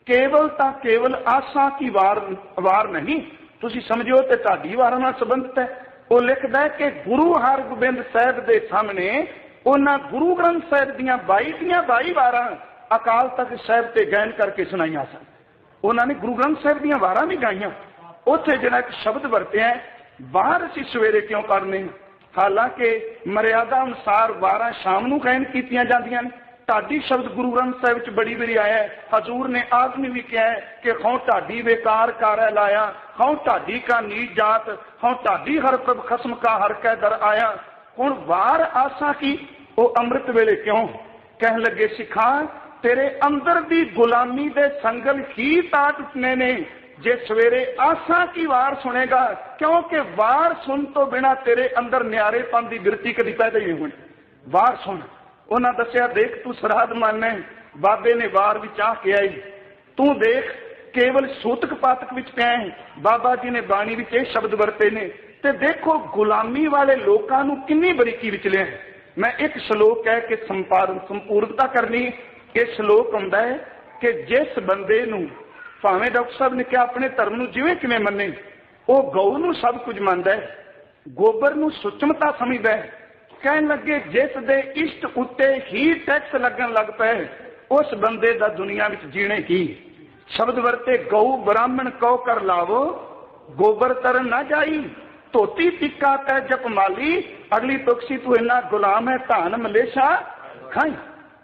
केवल आसा की वार नहीं, तुसी समझो ते तुहाडी वारां नाल संबंधित है। वो लिखदा है कि गुरु हरगोबिंद साहब दे सामने उन्हां गुरु ग्रंथ साहिब दीयां 22 वारां अकाल तख्त साहिब ते गायन करके सुनाइयां सन। उन्होंने गुरु ग्रंथ साहिब दीयां वारां भी गाइयां। उत्थे जिहड़ा एक शब्द वरतिया है, बाहर असीं सवेरे क्यों पढ़ने, हालांकि मर्यादा अनुसार वारां शाम नूं गायन कीतियां जांदियां ने। ढाडी शब्द गुरु ग्रंथ साहिब च बड़ी बारी आया है। हजूर ने आदमी भी कहा है कि खौ ढाडी बेकार कार लाया, खौ ढाडी का नीच जात, खौ ढाडी हर प्रभ खसम का हर कै दर आया। हुण वार आसा की वो अमृत वेले क्यों कह लगे सिखा तेरे अंदर दी गुलामी दे संगल ही ता टुटने ने जे सवेरे आसा की वार सुनेगा, क्योंकि वार सुन तो बिना तेरे अंदर न्यारेपन की बिरती कभी पैदा ही नहीं होनी। वार सुन। उन्हें दसिया देख तू सराध माने बाबे ने वार विच आ के आई, तू देख केवल सूतक पातक विच पिया है। बाबा जी ने बाणी विच ये शब्द वरते ने ते देखो गुलामी वाले लोगों नूं किन्नी बरीकी विच लिया। मैं एक श्लोक कह के संपूर्णता करनी। ये श्लोक आउंदा है कि जिस बंदे नूं भावें डॉक्टर साहब ने कहा अपने धर्म नूं जिवें किवें मन्ने, वो गऊ नूं सब कुछ मानदा है, गोबर नूं सुचमता समझदा है। कहन लगे जिस दे इष्ट उत्ते ही टैक्स लगन लग पे उस बंदे दा दुनिया विच जीने की। शब्द वरते गऊ ब्राह्मण कौ कर लावो गोबर तर ना जाई, धोती टिक्का तै जप माली, अगली तुकसी तू इन्ना गुलाम है धान मलेशा खाई।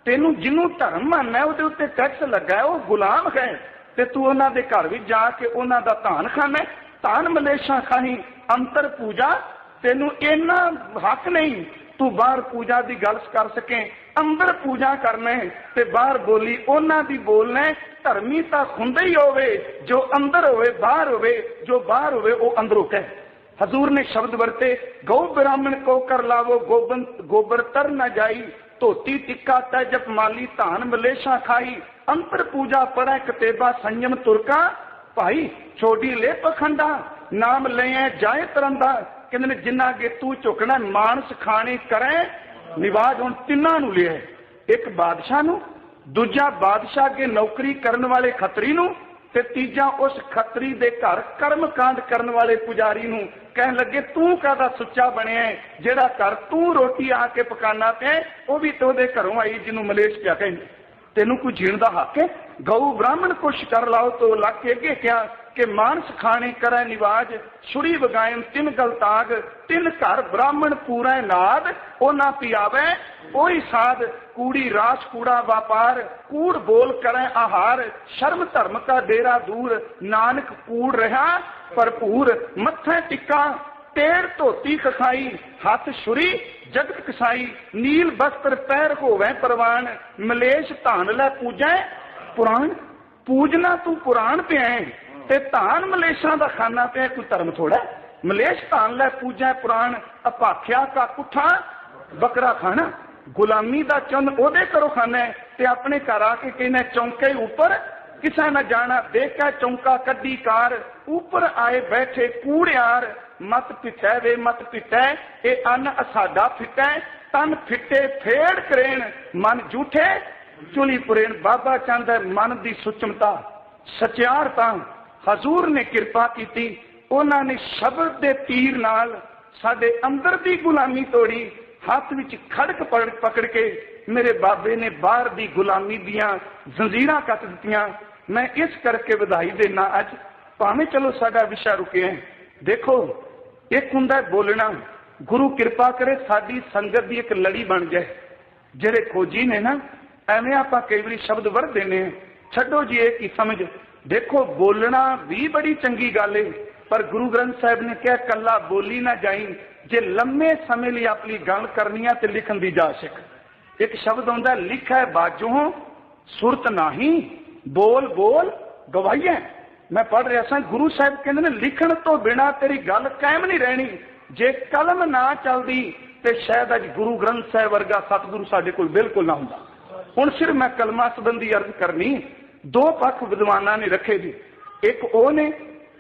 तेनू जिन्नू धर्म मानना है उहदे उत्ते टैक्स लगा है, वो गुलाम है, ते तू उन्हां दे घर विच जाके उन्हां दा धान खाना है, धान मलेशा खाई। अंतर पूजा तेनू इन्ना हक नहीं तू बाहर पूजा की गल कर सके, अंदर पूजा करना है ते बाहर बोली उन्हां दी बोलना है। धर्मी तां हुंदा ही होवे जो अंदर होवे, बाहर होवे जो बाहर होवे वो अंदरों कहे। हजूर ने शब्द वरते गौ ब्राह्मण को कर लावो गोबर तर न जाई, धोती टिक्का तै जप माली धान मलेशा खाई। अंतर पूजा पढ़े कतेबा संयम तुरका भाई, छोड़ी ले पखंडा नाम ले जाए तरंदा। कहते जिन्ना अगे तू झुकना मानस खाने करे निवाज। हुण तिन्हां नूं लिया, एक बादशाह नूं, दूजा बादशाह के नौकरी करने वाले खतरी नूं, ते तीजा उस खतरी दे घर कर्म कांड करने वाले पुजारी नूं। कहन लगे तू कहदा सुच्चा बनिया है, जेड़ा घर तू रोटी आके पकाना पे वो भी तो दे घरों आई जिन्हों मलेश क्या कहें। तेनू कोई जीण दा हक है? गऊ ब्राह्मण कुछ कर लाओ तो लग के अगे क्या कि मानस खाने करे निवाज, छुड़ी वगायन तिन गलताग, तिन घर ब्राह्मण पूरा नाद, ओ ना पियावे ओही साध, कूड़ी रास कूड़ा व्यापार, कूड़ बोल करे आहार, शर्म धर्म का डेरा दूर, नानक कूड़ रहा भरपूर, मत्थे टिक्का तेर धोती कसाई, हाथ छुरी जगत कसाई, नील बस्त्र पैर होवे परवान, मलेश धान लै पूजै पुराण। पूजना तू पुराण पे है ते धान मलेशा का खाना पे कोई धर्म थोड़ा। मलेश धान लै पूजै पुराण, अपाख्या का कुठा बकरा खाना, गुलामी का चुन ओदे करो खाना है ते अपने घर आके कहना चौंके ऊपर किसा न जाना, देखा चौंका कड्डी कार, ऊपर आए बैठे कूड़ियार, मत पिटै वे मत पिटै, ये अन्न असाडा फिटै, तन फिटे फेड़ करेण, मन झूठे चुली पुरेण। बाबा चाहता है मन की सुचमता सचियारता। हजूर ने कृपा की ਉਹਨਾਂ ਨੇ ਸ਼ਬਦ ਦੇ ਤੀਰ ਨਾਲ ਸਾਡੇ ਅੰਦਰ ਦੀ ਗੁਲਾਮੀ ਤੋੜੀ। ਹੱਥ ਵਿੱਚ ਖੜਕ ਪਕੜ ਕੇ ਮੇਰੇ ਬਾਬੇ ਨੇ ਬਾਹਰ ਦੀ ਗੁਲਾਮੀ ਦੀਆਂ ਜ਼ੰਜੀਰਾਂ ਕੱਟ ਦਿੱਤੀਆਂ। ਮੈਂ ਇਸ ਕਰਕੇ ਵਧਾਈ ਦੇਣਾ ਅੱਜ, ਭਾਵੇਂ ਚਲੋ ਸਾਡਾ ਵਿਸ਼ਾ ਰੁਕਿਆ। ਦੇਖੋ, ਇੱਕ ਹੁੰਦਾ ਬੋਲਣਾ। ਗੁਰੂ ਕਿਰਪਾ ਕਰੇ ਸਾਡੀ ਸੰਗਤ ਦੀ ਇੱਕ ਲੜੀ ਬਣ ਜਾਏ। ਜਿਹੜੇ ਖੋਜੀ ਨੇ ਨਾ, ਐਵੇਂ ਆਪਾਂ ਕਈ ਵਾਰੀ ਸ਼ਬਦ ਵਰਤਦੇ ਨੇ, ਛੱਡੋ ਜੀ ਇਹ ਕੀ ਸਮਝ। ਦੇਖੋ, ਬੋਲਣਾ ਵੀ ਬੜੀ ਚੰਗੀ ਗੱਲ ਏ, ਪਰ ਗੁਰੂ ਗ੍ਰੰਥ ਸਾਹਿਬ ਨੇ ਕਿਹਾ ਕੱਲਾ ਬੋਲੀ ਨਾ ਜਾਈ, ਜੇ ਲੰਮੇ ਸਮੇਂ ਲਈ ਆਪਣੀ ਗੱਲ ਕਰਨੀ ਆ ਤੇ ਲਿਖਣ ਦੀ ਜਾ ਸਿੱਖ। ਇੱਕ ਸ਼ਬਦ ਹੁੰਦਾ ਲਿਖੈ ਬਾਝੋਂ ਸੁਰਤ ਨਹੀਂ, ਬੋਲ ਬੋਲ ਗਵਾਈਐ। ਮੈਂ ਪੜ੍ਹ ਰਿਹਾ ਸਾਂ, ਗੁਰੂ ਸਾਹਿਬ ਕਹਿੰਦੇ ਨੇ ਲਿਖਣ ਤੋਂ ਬਿਨਾਂ ਤੇਰੀ ਗੱਲ ਕਾਇਮ ਨਹੀਂ ਰਹਿਣੀ। ਜੇ ਕਲਮ ਨਾ ਚੱਲਦੀ ਤੇ ਸ਼ਾਇਦ ਅੱਜ ਗੁਰੂ ਗ੍ਰੰਥ ਸਾਹਿਬ ਵਰਗਾ ਸਤਿਗੁਰੂ ਸਾਡੇ ਕੋਲ ਬਿਲਕੁਲ ਨਾ ਹੁੰਦਾ। ਹੁਣ ਸਿਰਫ ਮੈਂ ਕਲਮਾਂ ਸੰਬੰਧੀ ਅਰਜ਼ ਕਰਨੀ। ਦੋ ਪੱਖ ਵਿਦਵਾਨਾਂ ਨੇ ਰੱਖੇ ਜੀ। ਇੱਕ ਉਹ ਨੇ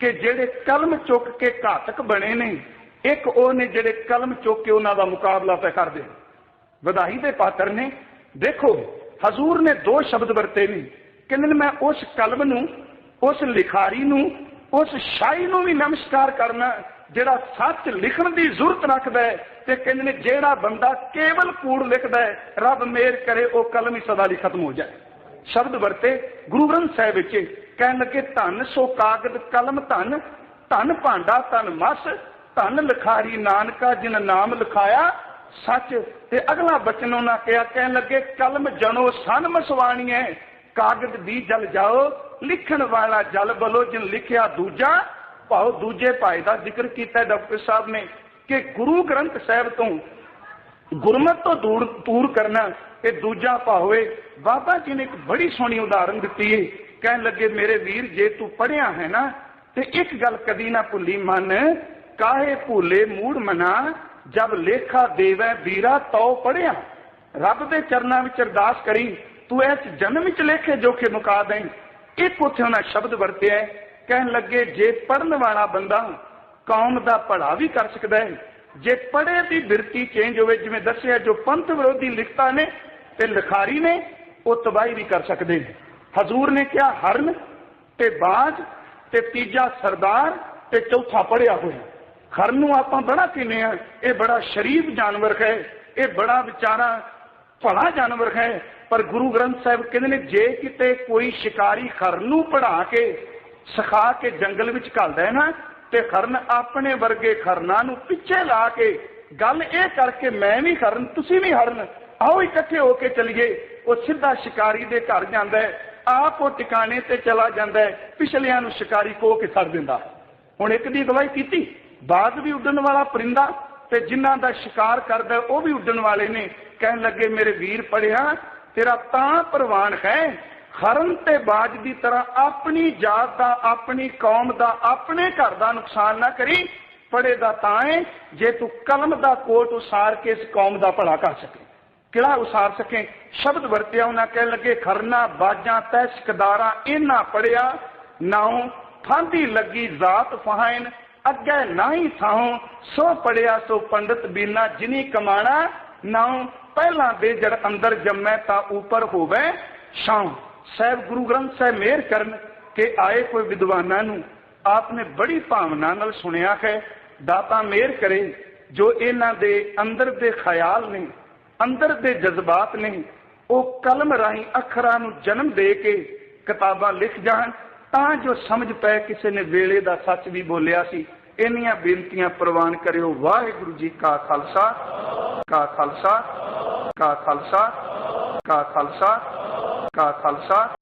ਕਿ ਜਿਹੜੇ ਕਲਮ ਚੁੱਕ ਕੇ ਘਾਤਕ ਬਣੇ ਨੇ, ਇੱਕ ਉਹ ਨੇ ਜਿਹੜੇ ਕਲਮ ਚੁੱਕ ਕੇ ਉਹਨਾਂ ਦਾ ਮੁਕਾਬਲਾ ਪੈ ਕਰਦੇ। ਵਧਾਈ ਦੇ ਪਾਤਰ ਨੇ। ਦੇਖੋ, ਹਜ਼ੂਰ ਨੇ ਦੋ ਸ਼ਬਦ ਵਰਤੇ ਨੇ। ਕਹਿੰਦੇ ਨੇ ਮੈਂ ਉਸ ਕਲਮ ਨੂੰ, ਉਸ ਲਿਖਾਰੀ ਨੂੰ, ਉਸ ਸ਼ਾਇਰ ਨੂੰ ਵੀ ਨਮਸਕਾਰ ਕਰਨਾ ਜਿਹੜਾ ਸੱਚ ਲਿਖਣ ਦੀ ਜ਼ਰੂਰਤ ਰੱਖਦਾ ਹੈ। ਤੇ ਕਹਿੰਦੇ ਨੇ ਜਿਹੜਾ ਬੰਦਾ ਕੇਵਲ ਕੂੜ ਲਿਖਦਾ ਹੈ, ਰੱਬ ਮਿਹਰ ਕਰੇ ਉਹ ਕਲਮ ਹੀ ਸਦਾ ਲਈ ਖਤਮ ਹੋ ਜਾਏ। ਸ਼ਬਦ ਵਰਤੇ ਗੁਰੂ ਗ੍ਰੰਥ ਸਾਹਿਬ ਵਿੱਚ। ਕਹਿਣ ਲੱਗੇ ਧਨ ਸੋ ਕਾਗਦ ਕਲਮ ਧਨ, ਧਨ ਭਾਂਡਾ ਧਨ ਮਸ, ਧਨ ਲਿਖਾਰੀ ਨਾਨਕਾ ਜਿਨ ਨਾਮ ਲਿਖਾਇਆ ਸੱਚ। ਤੇ ਅਗਲਾ ਬਚਨ ਉਹਨਾਂ ਕਿਹਾ, ਕਹਿਣ ਲੱਗੇ ਕਲਮ ਜਨੋ ਸਨ ਮਸਵਾਣੀ ਹੈ, ਕਾਗਜ਼ ਵੀ ਜਲ ਜਾਓ, ਲਿਖਣ ਵਾਲਾ ਜਲ ਬਲੋ ਜਿਨ ਲਿਖਿਆ ਦੂਜਾ ਭਾਉ। ਦੂਜੇ ਭਾਈ ਦਾ ਜ਼ਿਕਰ ਕੀਤਾ ਡਾਕਟਰ ਸਾਹਿਬ ਨੇ ਕਿ ਗੁਰੂ ਗ੍ਰੰਥ ਸਾਹਿਬ ਤੋਂ ਗੁਰਮਤ ਤੋਂ ਦੂਰ ਕਰਨਾ ਇਹ ਦੂਜਾ ਭਾਵ ਹੈ। ਬਾਬਾ ਜੀ ਨੇ ਇੱਕ ਬੜੀ ਸੋਹਣੀ ਉਦਾਹਰਨ ਦਿੱਤੀ ਹੈ। ਕਹਿਣ ਲੱਗੇ ਮੇਰੇ ਵੀਰ, ਜੇ ਤੂੰ ਪੜ੍ਹਿਆ ਹੈ ਨਾ ਤੇ ਇੱਕ ਗੱਲ ਕਦੀ ਨਾ ਭੁੱਲੀ ਮਨ, ਕਾਹੇ ਭੂਲੇ ਮੂੜ ਮਨਾ, ਜਬ ਲੇਖਾ ਦੇਵੈ ਵੀਰਾ ਤਉ ਪੜ੍ਹਿਆ। ਰੱਬ ਦੇ ਚਰਨਾਂ ਵਿੱਚ ਅਰਦਾਸ ਕਰੀ, ਤੂੰ ਇਸ ਜਨਮ ਵਿੱਚ ਲੇਖੇ ਜੋਖੇ ਮੁਕਾ ਦੇਂ। ਇੱਕ ਉੱਥੇ ਉਹਨਾਂ ਸ਼ਬਦ ਵਰਤਿਆ। ਕਹਿਣ ਲੱਗੇ ਜੇ ਪੜ੍ਹਨ ਵਾਲਾ ਬੰਦਾ ਕੌਮ ਦਾ ਭਲਾ ਵੀ ਕਰ ਸਕਦਾ ਹੈ, ਜੇ ਪੜ੍ਹੇ ਦੀ ਬਿਰਤੀ ਚੇਂਜ ਹੋਵੇ, ਜਿਵੇਂ ਦੱਸਿਆ ਜੋ ਪੰਥ ਵਿਰੋਧੀ ਲਿਖਤਾਂ ਨੇ ਤੇ ਲਿਖਾਰੀ ਨੇ ਉਹ ਤਬਾਹੀ ਵੀ ਕਰ ਸਕਦੇ ਨੇ। ਹਜ਼ੂਰ ਨੇ ਕਿਹਾ ਹਰਨ ਤੇ ਬਾਜ ਤੇ ਤੀਜਾ ਸਰਦਾਰ ਤੇ ਚੌਥਾ ਪੜ੍ਹਿਆ ਹੋਇਆ। ਹਰਨ ਨੂੰ ਆਪਾਂ ਬੜਾ ਕਹਿੰਦੇ ਆ, ਇਹ ਬੜਾ ਸ਼ਰੀਫ ਜਾਨਵਰ ਹੈ, ਇਹ ਬੜਾ ਵਿਚਾਰਾ ਭਲਾ ਜਾਨਵਰ ਹੈ। ਪਰ ਗੁਰੂ ਗ੍ਰੰਥ ਸਾਹਿਬ ਕਹਿੰਦੇ ਨੇ ਜੇ ਕਿਤੇ ਕੋਈ ਸ਼ਿਕਾਰੀ ਹਰਨ ਨੂੰ ਪੜ੍ਹਾ ਕੇ ਸਿਖਾ ਕੇ ਜੰਗਲ ਵਿੱਚ ਘੱਲਦਾ ਹੈ ਨਾ, ਤੇ ਹਰਨ ਆਪਣੇ ਵਰਗੇ ਹਰਨਾਂ ਨੂੰ ਪਿੱਛੇ ਲਾ ਕੇ ਗੱਲ ਇਹ ਕਰਕੇ ਮੈਂ ਵੀ ਹਰਨ ਤੁਸੀਂ ਵੀ ਹਰਨ, ਆਓ ਇਕੱਠੇ ਹੋ ਕੇ ਚੱਲੀਏ, ਉਹ ਸਿੱਧਾ ਸ਼ਿਕਾਰੀ ਦੇ ਘਰ ਜਾਂਦਾ ਹੈ, ਆਪ ਉਹ ਟਿਕਾਣੇ ਤੇ ਚਲਾ ਜਾਂਦਾ ਹੈ, ਪਿਛਲਿਆਂ ਨੂੰ ਸ਼ਿਕਾਰੀ ਕੋਹ ਕੇ ਛੱਡ ਦਿੰਦਾ। ਹੁਣ ਇੱਕ ਦੀ ਅਗਵਾਈ ਕੀਤੀ, ਬਾਜ਼ ਵੀ ਉੱਡਣ ਵਾਲਾ ਪਰਿੰਦਾ ਤੇ ਜਿਨ੍ਹਾਂ ਦਾ ਸ਼ਿਕਾਰ ਕਰਦਾ ਉਹ ਵੀ ਉੱਡਣ ਵਾਲੇ ਨੇ। ਕਹਿਣ ਲੱਗੇ ਮੇਰੇ ਵੀਰ ਪੜ੍ਹਿਆ ਤੇਰਾ ਤਾਂ ਪ੍ਰਵਾਨ ਹੈ, ਹਰਨ ਤੇ ਬਾਜ ਦੀ ਤਰ੍ਹਾਂ ਆਪਣੀ ਜਾਤ ਦਾ, ਆਪਣੀ ਕੌਮ ਦਾ, ਆਪਣੇ ਘਰ ਦਾ ਨੁਕਸਾਨ ਨਾ ਕਰੀ। ਪੜ੍ਹੇ ਦਾ ਤਾਂ ਹੈ ਜੇ ਤੂੰ ਕਲਮ ਦਾ ਕੋਟ ਉਸਾਰ ਕੇ ਇਸ ਕੌਮ ਦਾ ਭਲਾ ਕਰ ਸਕੇ। ਕਿਹੜਾ ਉਸਾਰ ਸਕੇ? ਸ਼ਬਦ ਵਰਤਿਆ ਉਹਨਾਂ। ਕਹਿਣ ਲੱਗੇ ਖਰਨਾ ਬਾਜਾਂ ਤੈ ਸਿਕਦਾਰਾਂ ਇਹਨਾਂ ਪੜਿਆ, ਨਾਉ ਫਾਂਦੀ ਲੱਗੀ ਜ਼ਾਤ ਫਹਾਇਨ ਅੱਗੇ ਨਹੀਂ ਥਾਉ, ਸੋ ਪੜਿਆ ਸੋ ਪੰਡਤ ਬੀਨਾ ਜਿਨੀ ਕਮਾਣਾ, ਨਾਉ ਪਹਿਲਾਂ ਦੇ ਜੜ ਅੰਦਰ ਜੰਮੈ ਤਾਂ ਉੱਪਰ ਹੋਵੇ ਛਾਉ। ਸਾਹਿਬ ਗੁਰੂ ਗ੍ਰੰਥ ਸਾਹਿਬ ਮਿਹਰ ਕਰਨ ਕਿ ਆਏ ਕੋਈ ਵਿਦਵਾਨਾਂ ਨੂੰ ਆਪਨੇ ਬੜੀ ਭਾਵਨਾ ਨਾਲ ਸੁਣਿਆ ਹੈ। ਦਾਤਾ ਮਿਹਰ ਕਰੇ ਜੋ ਇਹਨਾਂ ਦੇ ਅੰਦਰ ਦੇ ਖਿਆਲ ਨੇ, ਅੰਦਰ ਦੇ ਜਜ਼ਬਾਤ ਨੇ, ਉਹ ਕਲਮ ਰਾਹੀਂ ਅੱਖਰਾਂ ਨੂੰ ਜਨਮ ਦੇ ਕੇ ਕਿਤਾਬਾਂ ਲਿਖ ਜਾਣ, ਤਾਂ ਜੋ ਸਮਝ ਪਏ ਕਿਸੇ ਨੇ ਵੇਲੇ ਦਾ ਸੱਚ ਵੀ ਬੋਲਿਆ ਸੀ। ਇੰਨੀਆਂ ਬੇਨਤੀਆਂ ਪ੍ਰਵਾਨ ਕਰਿਓ। ਵਾਹਿਗੁਰੂ ਜੀ ਕਾ ਖਾਲਸਾ, ਕਾ ਖਾਲਸਾ, ਕਾ ਖਾਲਸਾ, ਕਾ ਖਾਲਸਾ, ਕਾ ਖਾਲਸਾ।